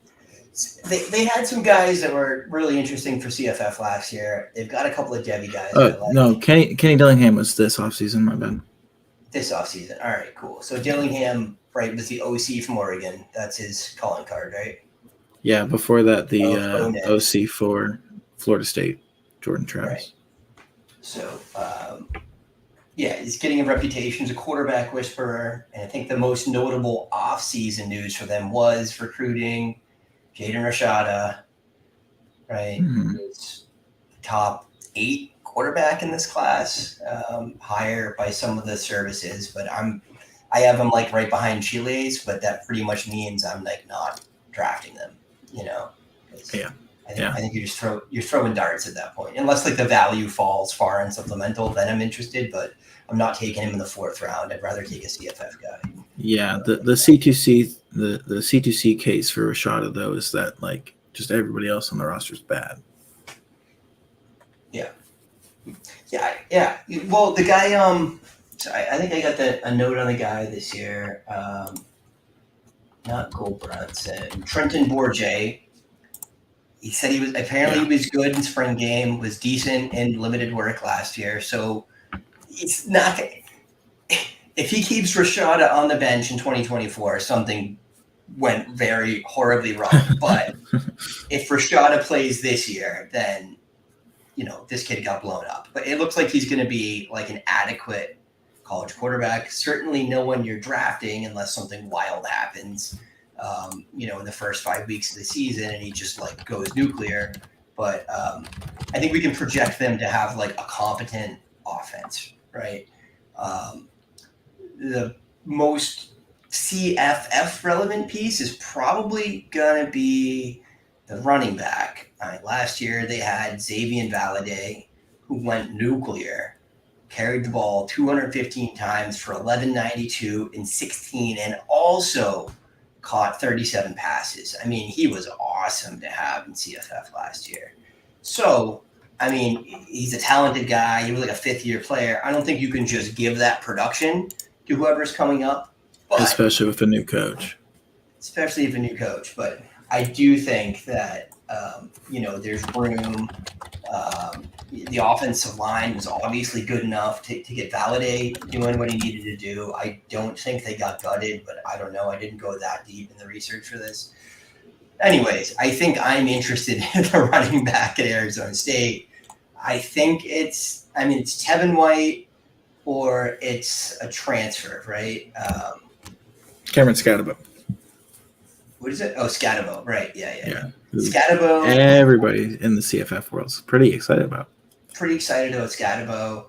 They had some guys that were really interesting for CFF last year. They've got a couple of Devy guys. No, Kenny Dillingham was this offseason, my bad. This offseason. All right, cool. So Dillingham, right, was the OC from Oregon. That's his calling card, right? Yeah, before that, the Bo Nix. OC for Florida State, Jordan Travis. Right. So, he's getting a reputation as a quarterback whisperer. And I think the most notable off-season news for them was recruiting Jaden Rashada, right? Mm-hmm. Who's top 8 quarterback in this class, higher by some of the services. But I have him right behind Chiles, but that pretty much means I'm not drafting them, Yeah. I think you're throwing darts at that point, unless the value falls far in supplemental. Then I'm interested, but I'm not taking him in the 4th round. I'd rather take a CFF guy. Yeah, the C2C the C2C case for Rashada though is that just everybody else on the roster is bad. Yeah. Well, the guy, so I think I got a note on the guy this year. Not Cole Brunson, Trenton Bourget. He said he was good in spring game, was decent in limited work last year. So it's not. If he keeps Rashada on the bench in 2024, something went very horribly wrong. But if Rashada plays this year, then this kid got blown up. But it looks like he's going to be an adequate college quarterback. Certainly no one you're drafting unless something wild happens. in the first 5 weeks of the season, and he just like goes nuclear. But I think we can project them to have like a competent offense, right? The most CFF relevant piece is probably gonna be the running back. Last year they had Xavier Valade, who went nuclear, carried the ball 215 times for 1192 and 16, and also caught 37 passes. I mean, he was awesome to have in CFF last year. So, I mean, he's a talented guy. He was like a fifth-year player. I don't think you can just give that production to whoever's coming up. But, especially with a new coach. But I do think that, there's room. The offensive line was obviously good enough to get Valade doing what he needed to do. I don't think they got gutted, but I don't know. I didn't go that deep in the research for this. Anyways, I think I'm interested in the running back at Arizona State. I think it's Tevin White or it's a transfer, right? Cameron Skattebo. What is it? Oh, Skattebo. Right. Yeah. Skattebo. Everybody in the CFF world's pretty excited about. Pretty excited about Skattebo.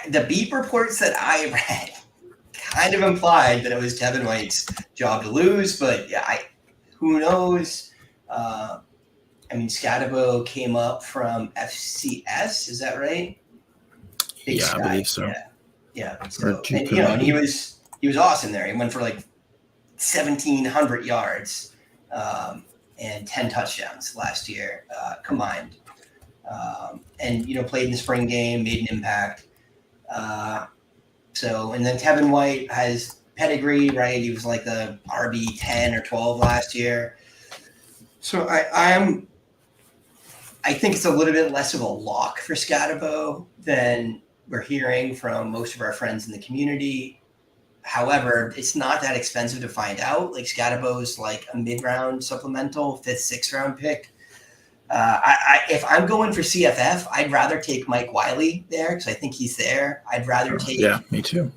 The beat reports that I read kind of implied that it was Tevin White's job to lose, but who knows? Skattebo came up from FCS. Is that right? Big I believe so. Yeah. So, and he was awesome there. He went for like 1,700 yards and 10 touchdowns last year combined. And played in the spring game, made an impact. And then Tevin White has pedigree, right? He was like the RB 10 or 12 last year. So I think it's a little bit less of a lock for Skattebo than we're hearing from most of our friends in the community. However, it's not that expensive to find out. Like Skattebo's like a mid-round supplemental, 5th, 6th round pick. If I'm going for CFF, I'd rather take Mike Wiley there because I think he's there. I'd rather take me too.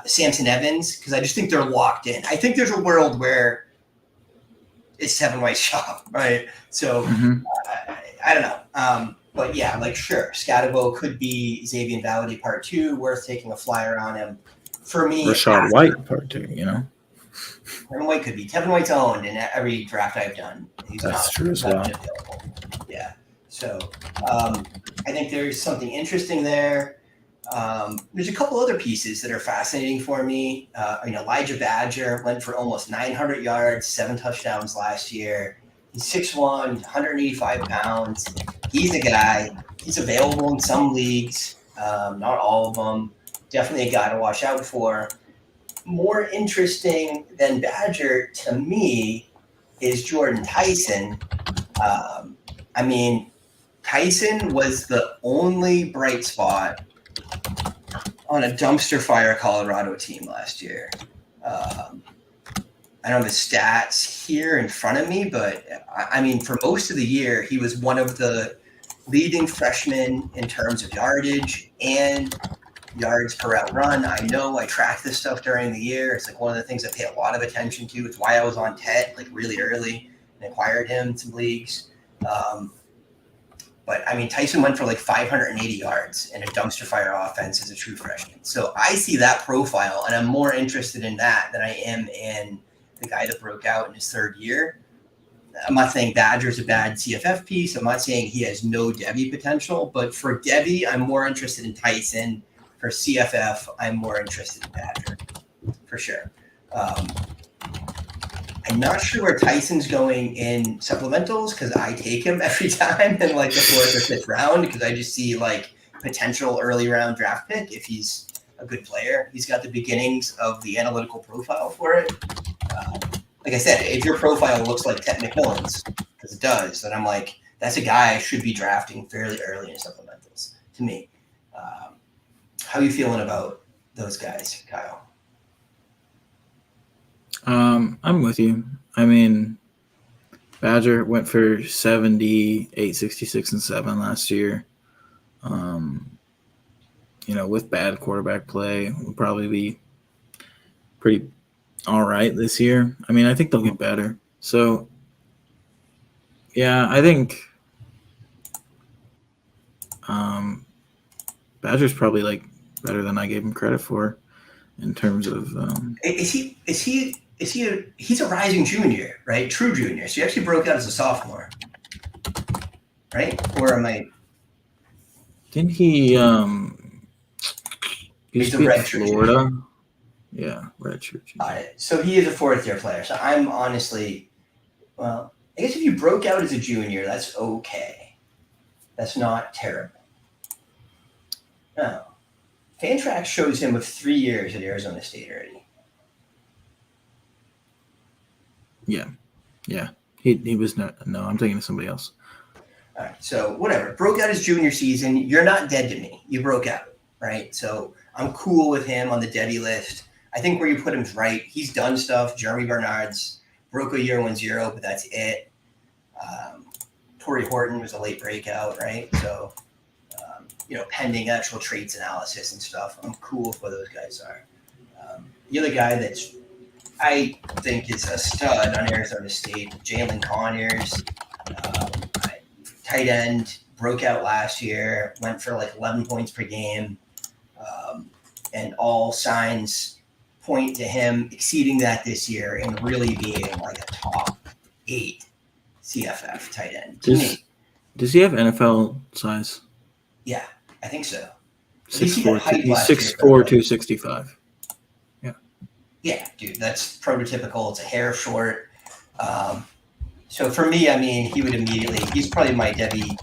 Samson Evans because I just think they're locked in. I think there's a world where it's Tevin White's job, right? So I don't know. But yeah, sure, Skattebo could be Xavier Valade Part 2, worth taking a flyer on him. For me, Rashad White Part 2, Tevin White could be. Tevin White's owned in every draft I've done. That's true as well. Available. Yeah. So I think there's something interesting there. There's a couple other pieces that are fascinating for me. Elijah Badger went for almost 900 yards, 7 touchdowns last year. He's 6'1", 185 pounds. He's a guy. He's available in some leagues, not all of them. Definitely a guy to watch out for. More interesting than Badger to me is Jordan Tyson. Tyson was the only bright spot on a dumpster fire Colorado team last year. I don't have the stats here in front of me, but for most of the year, he was one of the leading freshmen in terms of yardage and yards per route run. I know I track this stuff during the year. It's like one of the things I pay a lot of attention to. It's why I was on TET really early and acquired him in some leagues. But Tyson went for 580 yards in a dumpster fire offense as a true freshman. So I see that profile, and I'm more interested in that than I am in the guy that broke out in his 3rd year. I'm not saying Badger's a bad CFF piece. I'm not saying he has no Devy potential. But for Devy, I'm more interested in Tyson. For CFF, I'm more interested in Badger, for sure. I'm not sure where Tyson's going in supplementals because I take him every time in the 4th or 5th round because I just see potential early round draft pick if he's a good player. He's got the beginnings of the analytical profile for it. Like I said, if your profile looks like Ted McMillan's, because it does, then I'm that's a guy I should be drafting fairly early in supplementals to me. How are you feeling about those guys, Kyle? I'm with you. Badger went for 70, 866, and 7 last year. With bad quarterback play, will probably be pretty all right this year. I mean, I think they'll get better. So, yeah, I think Badger's probably like better than I gave him credit for in terms of. He's a rising junior, right? True junior. So he actually broke out as a sophomore, right? Or am I? Didn't he? He's a beat redshirt Florida. Yeah, redshirt. Got it. So he is a fourth-year player. So I'm honestly, well, I guess if you broke out as a junior, that's okay. That's not terrible. No. Fantrax shows him with 3 years at Arizona State already. Yeah. He was not. No, I'm thinking of somebody else. All right. So whatever. Broke out his junior season. You're not dead to me. You broke out, right? So I'm cool with him on the Devy list. I think where you put him's right. He's done stuff. Jeremy Bernard's broke a year 1-0, but that's it. Torrey Horton was a late breakout, right? So, pending actual traits analysis and stuff, I'm cool with what those guys are. The other guy that's I think is a stud on Arizona State, Jalin Conyers, tight end, broke out last year, went for like 11 points per game, and all signs point to him exceeding that this year and really being like a top 8 CFF tight end. Does he have NFL size? Yeah, I think so. 6'4", he's 6'4", 265. Yeah, dude, that's prototypical. It's a hair short. So for me, I mean, he's probably my Devy.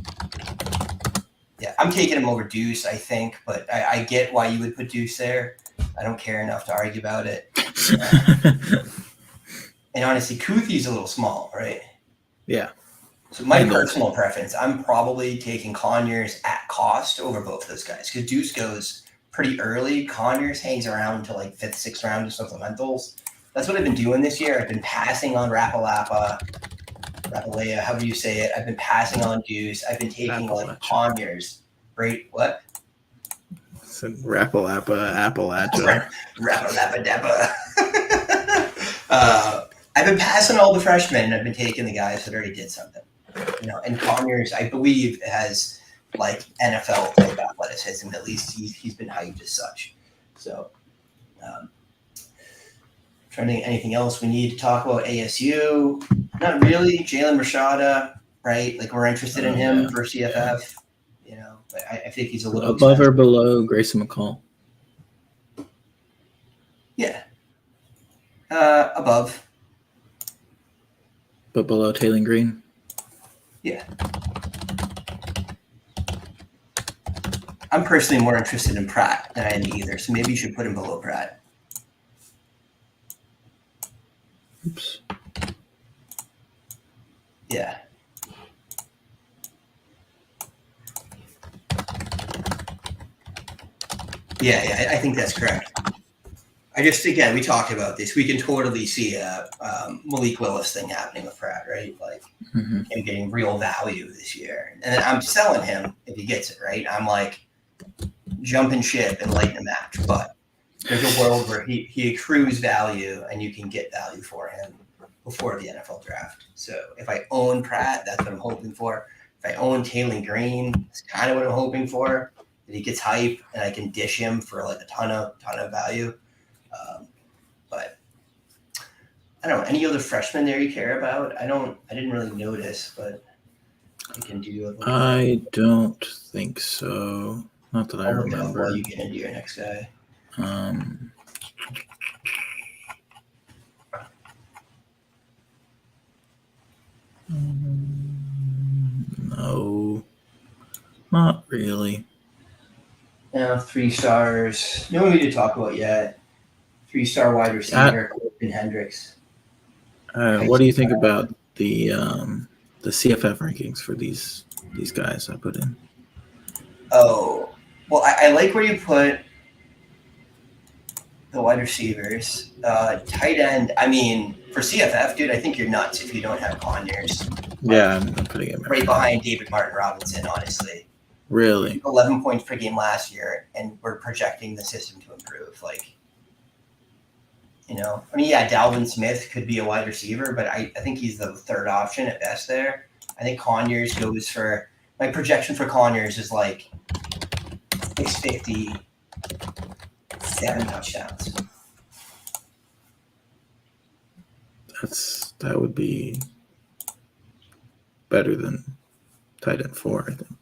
Yeah, I'm taking him over Deuce, I think, but I get why you would put Deuce there. I don't care enough to argue about it. And honestly, Kuthie's a little small, right? Yeah. So my personal preference, I'm probably taking Conyers at cost over both those guys because Deuce goes pretty early. Conyers hangs around until like 5th, 6th round of supplementals. That's what I've been doing this year. I've been passing on Rapalea, however you say it. I've been passing on Deuce. I've been taking like Conyers. Right? What? Appalachia. Rapalapa. I've been passing all the freshmen. And I've been taking the guys that already did something. And Conyers, I believe, has like NFL type athleticism. At least he's been hyped as such. So, trying to think anything else we need to talk about ASU. Not really. Jalen Rashada, right? Like we're interested in him for CFF. But I think he's a little above expensive. or below Grayson McCall. Yeah. Above. But below Taylor Green. Yeah. I'm personally more interested in Pratt than I am either, so maybe you should put him below Pratt. Oops. Yeah. Yeah, I think that's correct. Again, we talked about this. We can totally see a Malik Willis thing happening with Pratt, right? Like him getting real value this year. And then I'm selling him if he gets it, right? I'm like jumping ship and lighting a match. But there's a world where he accrues value and you can get value for him before the NFL draft. So if I own Pratt, that's what I'm hoping for. If I own Taylor Green, it's kind of what I'm hoping for. That he gets hype and I can dish him for like a ton of value. But I don't know, any other freshmen there you care about? I didn't really notice, but I can do it. I don't think so. Not that I remember. While you get into your next guy. No, not really. Now 3 stars. No one we did talk about yet. 3-star wide receiver, Colton Hendricks. What do you think about the CFF rankings for these guys I put in? Oh, well, I like where you put the wide receivers. Tight end, I mean, for CFF, dude, I think you're nuts if you don't have Conyers. Yeah, I'm putting him right behind David Martin Robinson, honestly. Really? 11 points per game last year, and we're projecting the system to improve. Like, I mean, yeah, Dalvin Smith could be a wide receiver, but I think he's the third option at best there. I think Conyers goes for – my projection for Conyers is like 650, 7 touchdowns. That would be better than tight end 4, I think.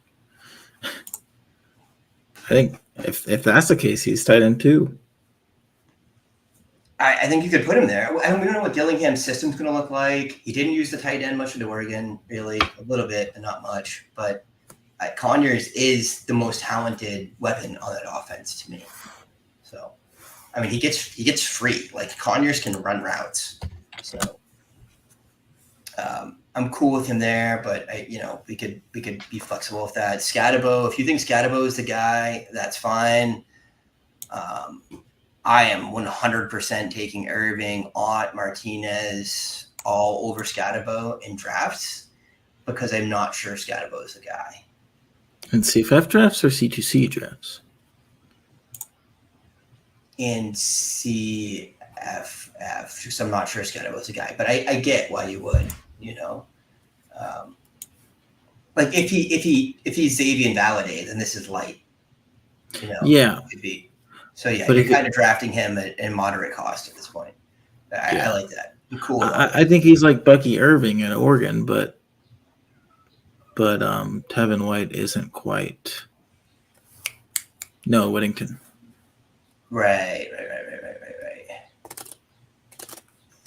I think if that's the case, he's tight end 2. I think you could put him there. We don't know what Dillingham's system's going to look like. He didn't use the tight end much into Oregon, really, a little bit, but not much. But Conyers is the most talented weapon on that offense to me. So, I mean, he gets free. Like, Conyers can run routes. So, I'm cool with him there, but we could be flexible with that. Skattebo, if you think Skattebo is the guy, that's fine. I am 100% taking Irving, Ott, Martinez all over Skattebo in drafts because I'm not sure Skattebo is the guy. In CFF drafts or C2C drafts? In CFF, because I'm not sure Skattebo is the guy, but I get why you would. Like if he's Xavier Valade, then this is light. Yeah. Could be. So yeah, but you're kind of drafting him at moderate cost at this point. I like that. I'm cool. I think he's like Bucky Irving at Oregon, but Tevin White isn't quite. No, Whittington. Right.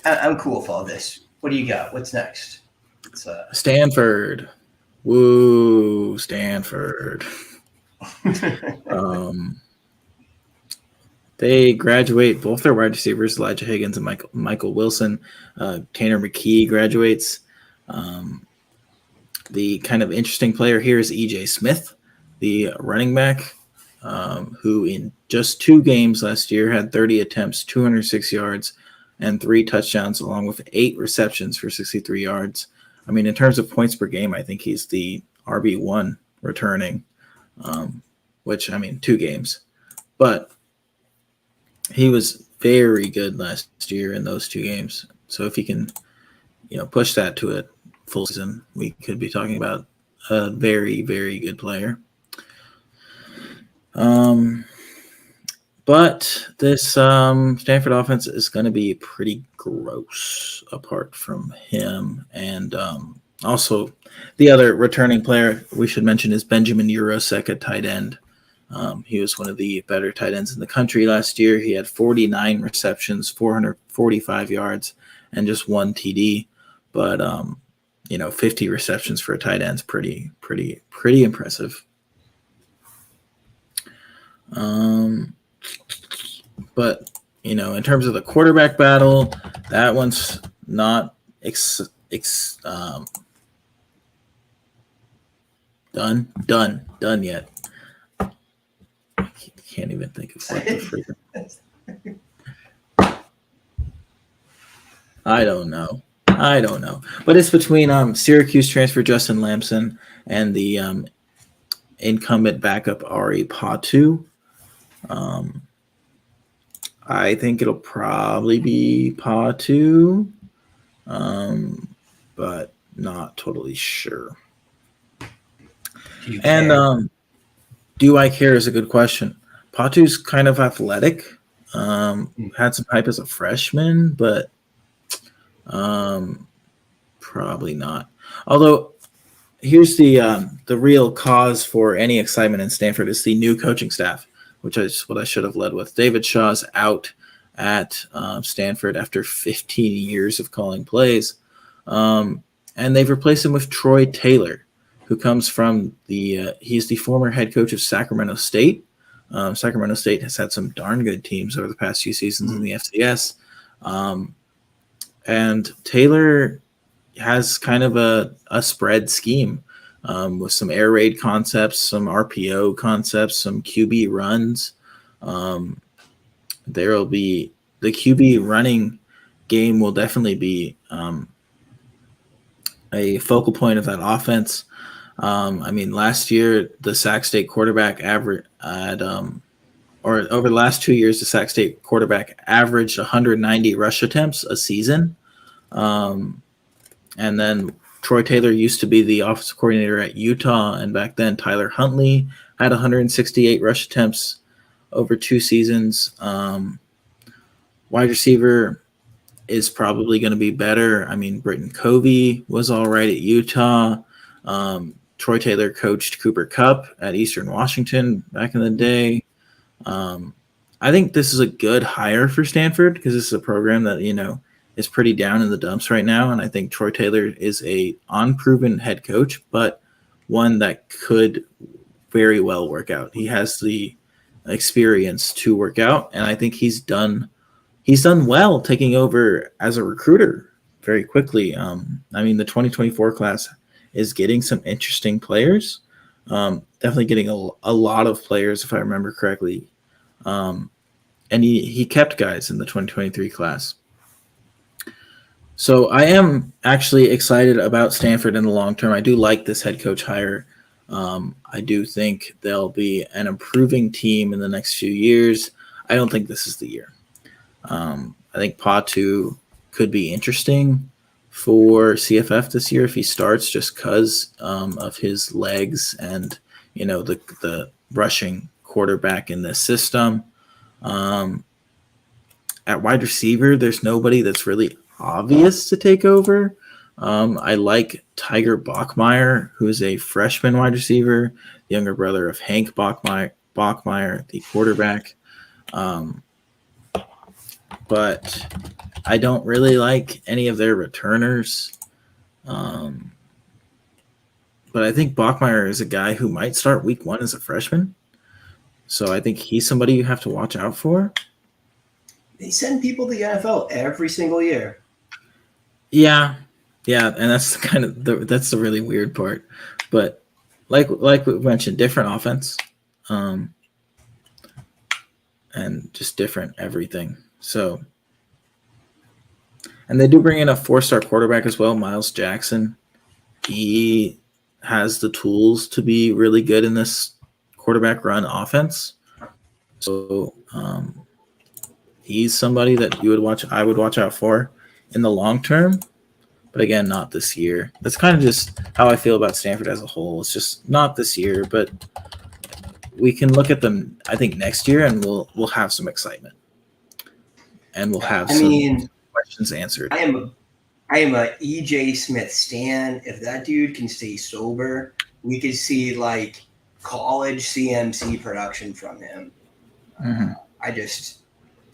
I'm cool with all this. What do you got? What's next? Stanford. Woo, Stanford. They graduate both their wide receivers, Elijah Higgins and Michael Wilson. Tanner McKee graduates. The kind of interesting player here is E.J. Smith, the running back, who in just 2 games last year had 30 attempts, 206 yards, and 3 touchdowns, along with 8 receptions for 63 yards. I mean, in terms of points per game, I think he's the RB1 returning, which, 2 games. But he was very good last year in those 2 games. So if he can, push that to a full season, we could be talking about a very, very good player. But this Stanford offense is going to be pretty gross apart from him. And also the other returning player we should mention is Benjamin Yurosek at tight end. He was one of the better tight ends in the country last year. He had 49 receptions, 445 yards, and just 1 TD. But, 50 receptions for a tight end is pretty impressive. But, in terms of the quarterback battle, that one's not done yet. I can't even think of what the freaking. I don't know. But it's between Syracuse transfer Justin Lamson and the incumbent backup Ari Patu. I think it'll probably be Patu, but not totally sure. And do I care is a good question. Patu's kind of athletic. Had some hype as a freshman, but probably not. Although here's the real cause for any excitement in Stanford is the new coaching staff, which is what I should have led with. David Shaw's out at Stanford after 15 years of calling plays. And they've replaced him with Troy Taylor, who comes from he's the former head coach of Sacramento State. Sacramento State has had some darn good teams over the past few seasons in the FCS. And Taylor has kind of a spread scheme with some air raid concepts, some RPO concepts, some QB runs. There will be the QB running game will definitely be a focal point of that offense. Last year the Sac State quarterback average had or over the last 2 years, the Sac State quarterback averaged 190 rush attempts a season. And then Troy Taylor used to be the offensive coordinator at Utah, and back then Tyler Huntley had 168 rush attempts over 2 seasons. Wide receiver is probably going to be better. I mean, Britton Covey was all right at Utah. Troy Taylor coached Cooper Kupp at Eastern Washington back in the day. I think this is a good hire for Stanford because this is a program that, is pretty down in the dumps right now. And I think Troy Taylor is a unproven head coach, but one that could very well work out. He has the experience to work out, and I think he's done well taking over as a recruiter very quickly. I mean, the 2024 class is getting some interesting players. Definitely getting a lot of players, if I remember correctly. And he kept guys in the 2023 class. So I am actually excited about Stanford in the long term. I do like this head coach hire. I do think they'll be an improving team in the next few years. I don't think this is the year. I think Patu could be interesting for CFF this year if he starts, just because of his legs and the rushing quarterback in this system. At wide receiver, there's nobody that's really obvious to take over. I like Tiger Bachmeier, who's a freshman wide receiver, the younger brother of Hank Bachmeier, the quarterback. But I don't really like any of their returners. But I think Bachmeier is a guy who might start week 1 as a freshman. So I think he's somebody you have to watch out for. They send people to the NFL every single year. Yeah, and that's that's the really weird part. But like we mentioned, different offense, and just different everything. So, and they do bring in a 4-star quarterback as well, Miles Jackson. He has the tools to be really good in this quarterback run offense. So, he's somebody that I would watch out for in the long term, but again, not this year. That's kind of just how I feel about Stanford as a whole. It's just not this year, but we can look at them, I think, next year, and we'll have some excitement, and we'll have some questions answered. I am a EJ Smith stan. If that dude can stay sober, we could see like college CMC production from him.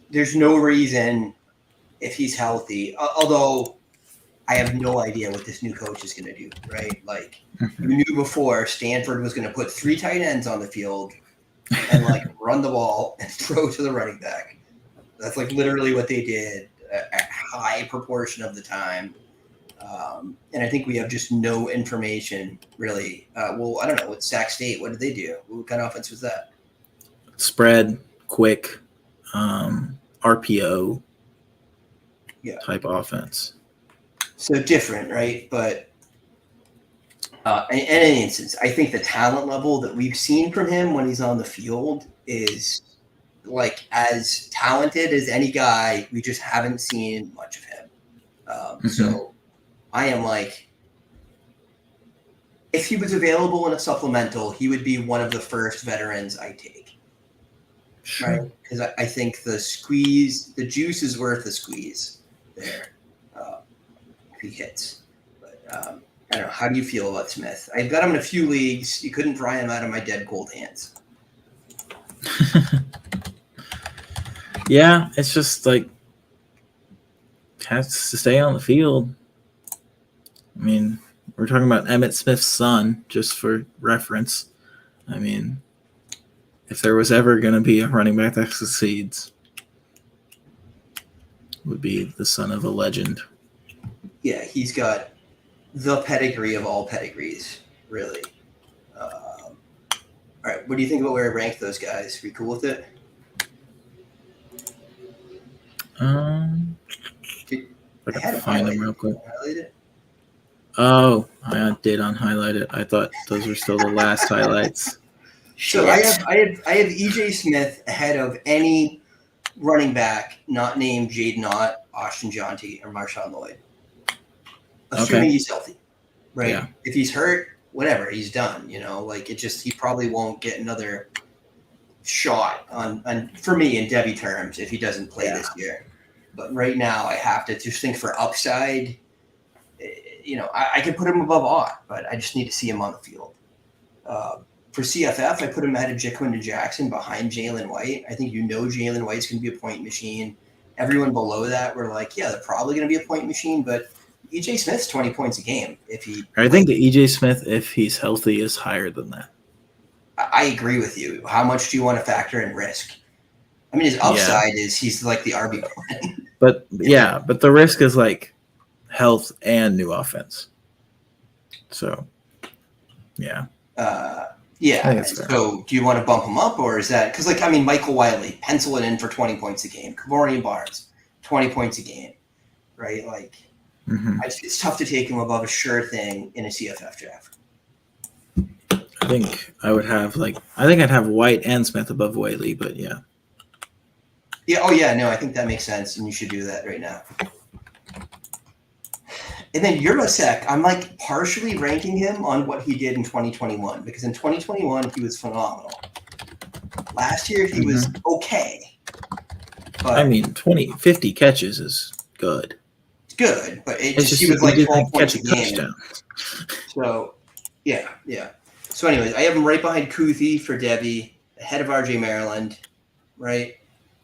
There's no reason if he's healthy, although I have no idea what this new coach is going to do, right? Like, you knew before Stanford was going to put 3 tight ends on the field and like run the ball and throw to the running back. That's like literally what they did a high proportion of the time. And I think we have just no information really. I don't know. With Sac State, what did they do? What kind of offense was that? Spread, quick, RPO type offense. So different, right? But in any instance, I think the talent level that we've seen from him when he's on the field is like as talented as any guy. We just haven't seen much of him. So I am like, if he was available in a supplemental, he would be one of the first veterans I take. Sure. Right? Because I think the juice is worth the squeeze there. If he hits. But I don't know. How do you feel about Smith? I've got him in a few leagues. You couldn't pry him out of my dead cold hands. Yeah, it's just like has to stay on the field. I mean, we're talking about Emmitt Smith's son, just for reference. I mean, if there was ever going to be a running back that succeeds, it would be the son of a legend. Yeah, he's got the pedigree of all pedigrees, really. All right, what do you think about where I ranked those guys? Are you cool with it? I can find them real quick. Highlight it? Oh, I did unhighlight it. I thought those were still the last highlights. So I have EJ Smith ahead of any running back not named Jaden Ott, Austin Jonty, or Marshawn Lloyd. Assuming he's healthy, right? Yeah. If he's hurt, whatever, he's done. He probably won't get another shot on for me in Devy terms if he doesn't play this year. But right now, I have to just think for upside. I could put him above Ott, but I just need to see him on the field. For CFF, I put him ahead of Jaquindon Jackson behind Jalin White. I think Jalin White's going to be a point machine. Everyone below that, we're like, yeah, they're probably going to be a point machine, but EJ Smith's 20 points a game. I think the EJ Smith, if he's healthy, is higher than that. I agree with you. How much do you want to factor in risk? I mean, his upside is he's like the RB1. But the risk is like health and new offense. So, yeah. So do you want to bump him up, or is that because Michael Wiley, pencil it in for 20 points a game. Kavorian Barnes, 20 points a game, right? It's tough to take him above a sure thing in a CFF draft. I think I'd have White and Smith above Wiley, but yeah. Yeah. Oh yeah. No, I think that makes sense, and you should do that right now. And then Yurosek, I'm partially ranking him on what he did in 2021 because in 2021 he was phenomenal. Last year he was okay. But 50 catches is good. It's good, but he was 12 points a game. Touchdown. So, yeah. So anyways, I have him right behind Kuthi for Devy, ahead of RJ Maryland, right?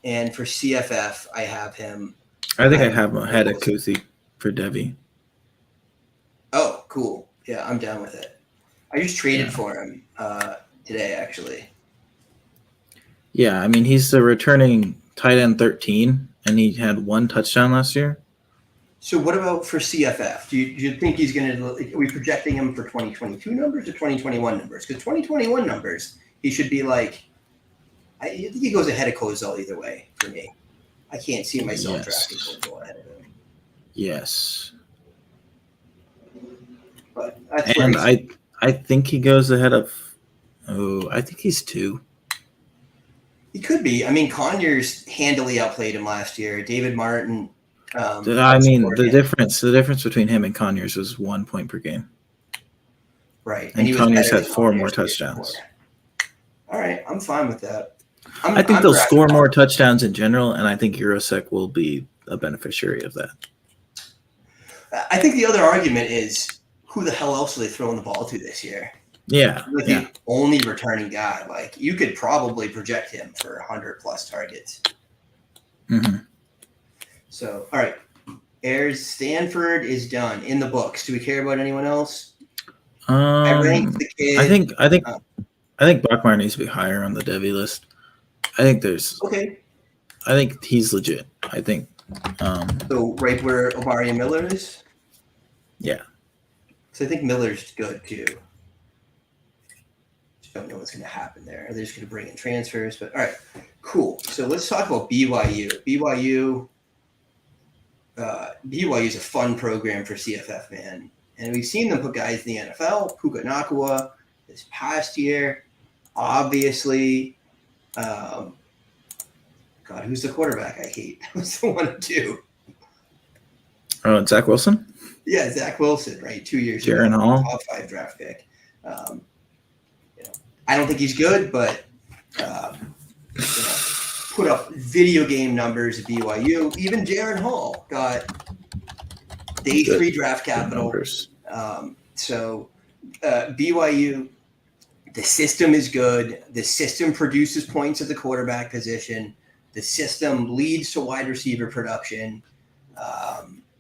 And for CFF, I have him. I think I'd have him ahead of Kuthi for Devy. Oh, cool. Yeah, I'm down with it. I just traded for him today, actually. Yeah, he's the returning tight end 13, and he had 1 touchdown last year. So what about for CFF? Do you think he's going to – are we projecting him for 2022 numbers or 2021 numbers? Because 2021 numbers, he should be I think he goes ahead of Kozol either way for me. I can't see myself drafting Kozol ahead of him. Yes. But I think he goes ahead of I think he's 2. He could be. Conyers handily outplayed him last year. David Martin. The difference between him and Conyers was 1 point per game. Right. And Conyers had 4 more touchdowns. All right. I'm fine with that. I think they'll score more touchdowns in general, and I think Yurosek will be a beneficiary of that. I think the other argument is who the hell else are they throwing the ball to this year? Yeah. The only returning guy. You could probably project him for 100+ targets. Mm-hmm. So, all right. Standford is done in the books. Do we care about anyone else? I ranked the kid. I think Bachmeier needs to be higher on the Devy list. I think I think he's legit. I think. So right where Omari and Miller is. Yeah. So I think Miller's good too. Just don't know what's going to happen there. They're just going to bring in transfers, but all right, cool. So let's talk about BYU. BYU is a fun program for CFF, man. And we've seen them put guys in the NFL, Puka Nakua this past year. Obviously, who's the quarterback I hate? Who's the 1 or 2? Oh, Zach Wilson? Yeah, Zach Wilson, right? 2 years Jaron ago, Hall. top 5 draft pick. I don't think he's good, but put up video game numbers at BYU. Even Jaron Hall got day 3 draft capital. So BYU, the system is good. The system produces points at the quarterback position. The system leads to wide receiver production.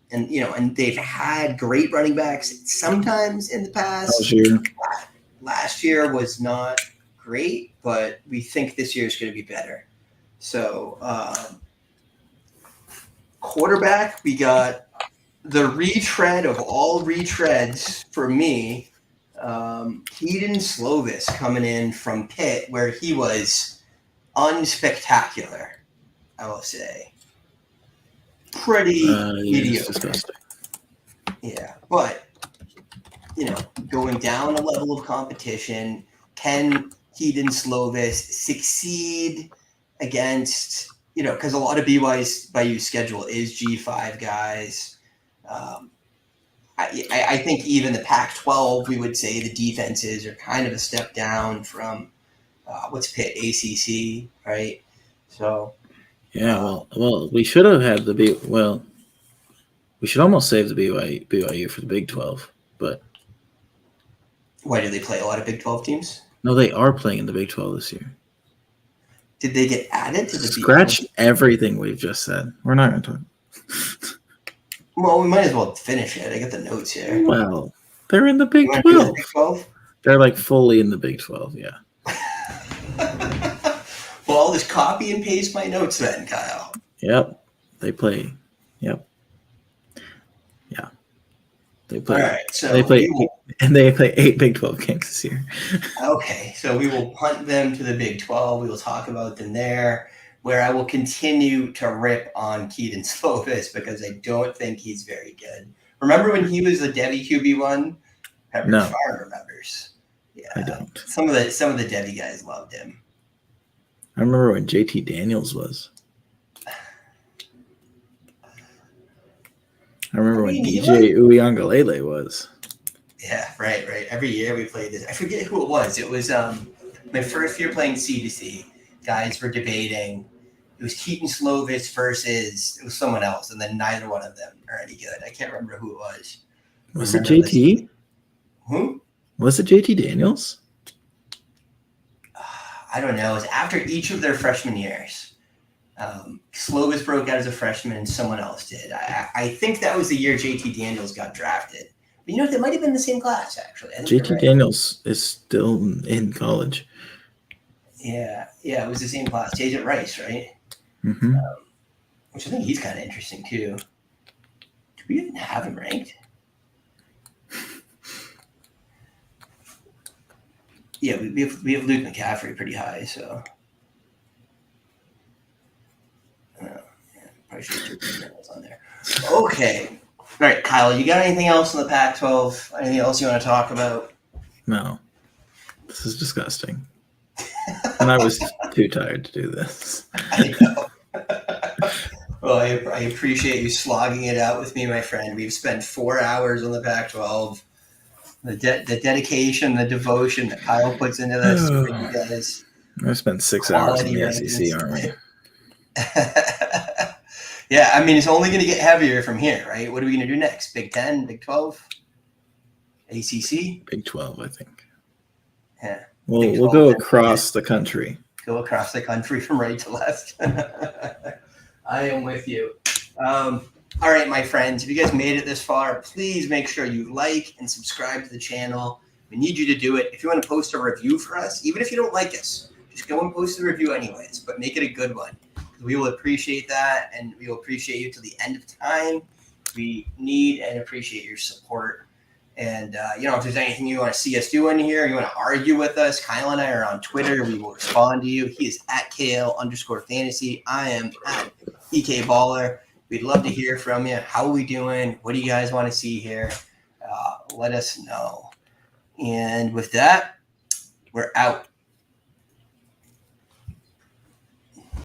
And they've had great running backs sometimes in the past. Last year was not great, but we think this year is going to be better. So quarterback, we got the retread of all retreads for me. Keaton Slovis coming in from Pitt, where he was unspectacular, I will say. Pretty mediocre. Yeah, but going down a level of competition, can Keaton Slovis succeed against, because a lot of BYU's schedule is G5 guys. I think even the Pac-12, we would say the defenses are kind of a step down from what's Pitt, ACC, right? So Yeah, well, we should have had we should almost save the BYU for the Big 12, but why do they play a lot of Big 12 teams? no, they are playing in the Big 12 this year. Did they get added to the Scratch everything we've just said. We're not going to talk. Well, we might as well finish it. I got the notes here. Well, they're in the Big You wanna do 12. the Big 12? They're like fully in the Big 12, yeah. Well, I'll just copy and paste my notes then, Kyle. Yep. They play. Yep. Yeah. They play. All right, so they play 8 Big 12 games this year. Okay, so we will punt them to the Big 12. We will talk about them there, where I will continue to rip on Keaton Slovis because I don't think he's very good. Remember when he was the Devy QB1? No. Farr remembers. Yeah, I don't. Some of the Devy guys loved him. I remember when JT Daniels was. I remember when DJ Uiagalelei was. Yeah, right. Every year we played this. I forget who it was. It was my first year playing C2C. Guys were debating. It was Keaton Slovis versus it was someone else, and then neither one of them are any good. I can't remember who it was. Was it JT? Who? Was it JT Daniels? I don't know. It was after each of their freshman years. Slovis broke out as a freshman and someone else did. I think that was the year JT Daniels got drafted. But they might have been the same class, actually. JT Daniels is still in college. Yeah, it was the same class. Taser Rice, right? Mm-hmm. Which I think he's kind of interesting, too. Do we even have him ranked? Yeah, we have Luke McCaffrey pretty high, so. Probably should have put on there. Okay. All right, Kyle, you got anything else in the Pac-12? Anything else you want to talk about? No. This is disgusting. And I was too tired to do this. I know. Well, I appreciate you slogging it out with me, my friend. We've spent 4 hours on the Pac-12. The dedication, the devotion that Kyle puts into this for you guys. I spent 6 hours in the SEC, aren't we? Yeah, I mean, it's only going to get heavier from here, right? What are we going to do next? Big 10, Big 12, ACC? Big 12, I think. Yeah. We'll go across the country. Go across the country from right to left. I am with you. All right, my friends, if you guys made it this far, please make sure you like and subscribe to the channel. We need you to do it. If you want to post a review for us, even if you don't like us, just go and post a review anyways, but make it a good one. We will appreciate that, and we will appreciate you till the end of time. We need and appreciate your support. And, if there's anything you want to see us do in here, you want to argue with us, Kyle and I are on Twitter. We will respond to you. He is at KL_fantasy. I am at EK Baller. We'd love to hear from you. How are we doing? What do you guys want to see here? Let us know. And with that, we're out.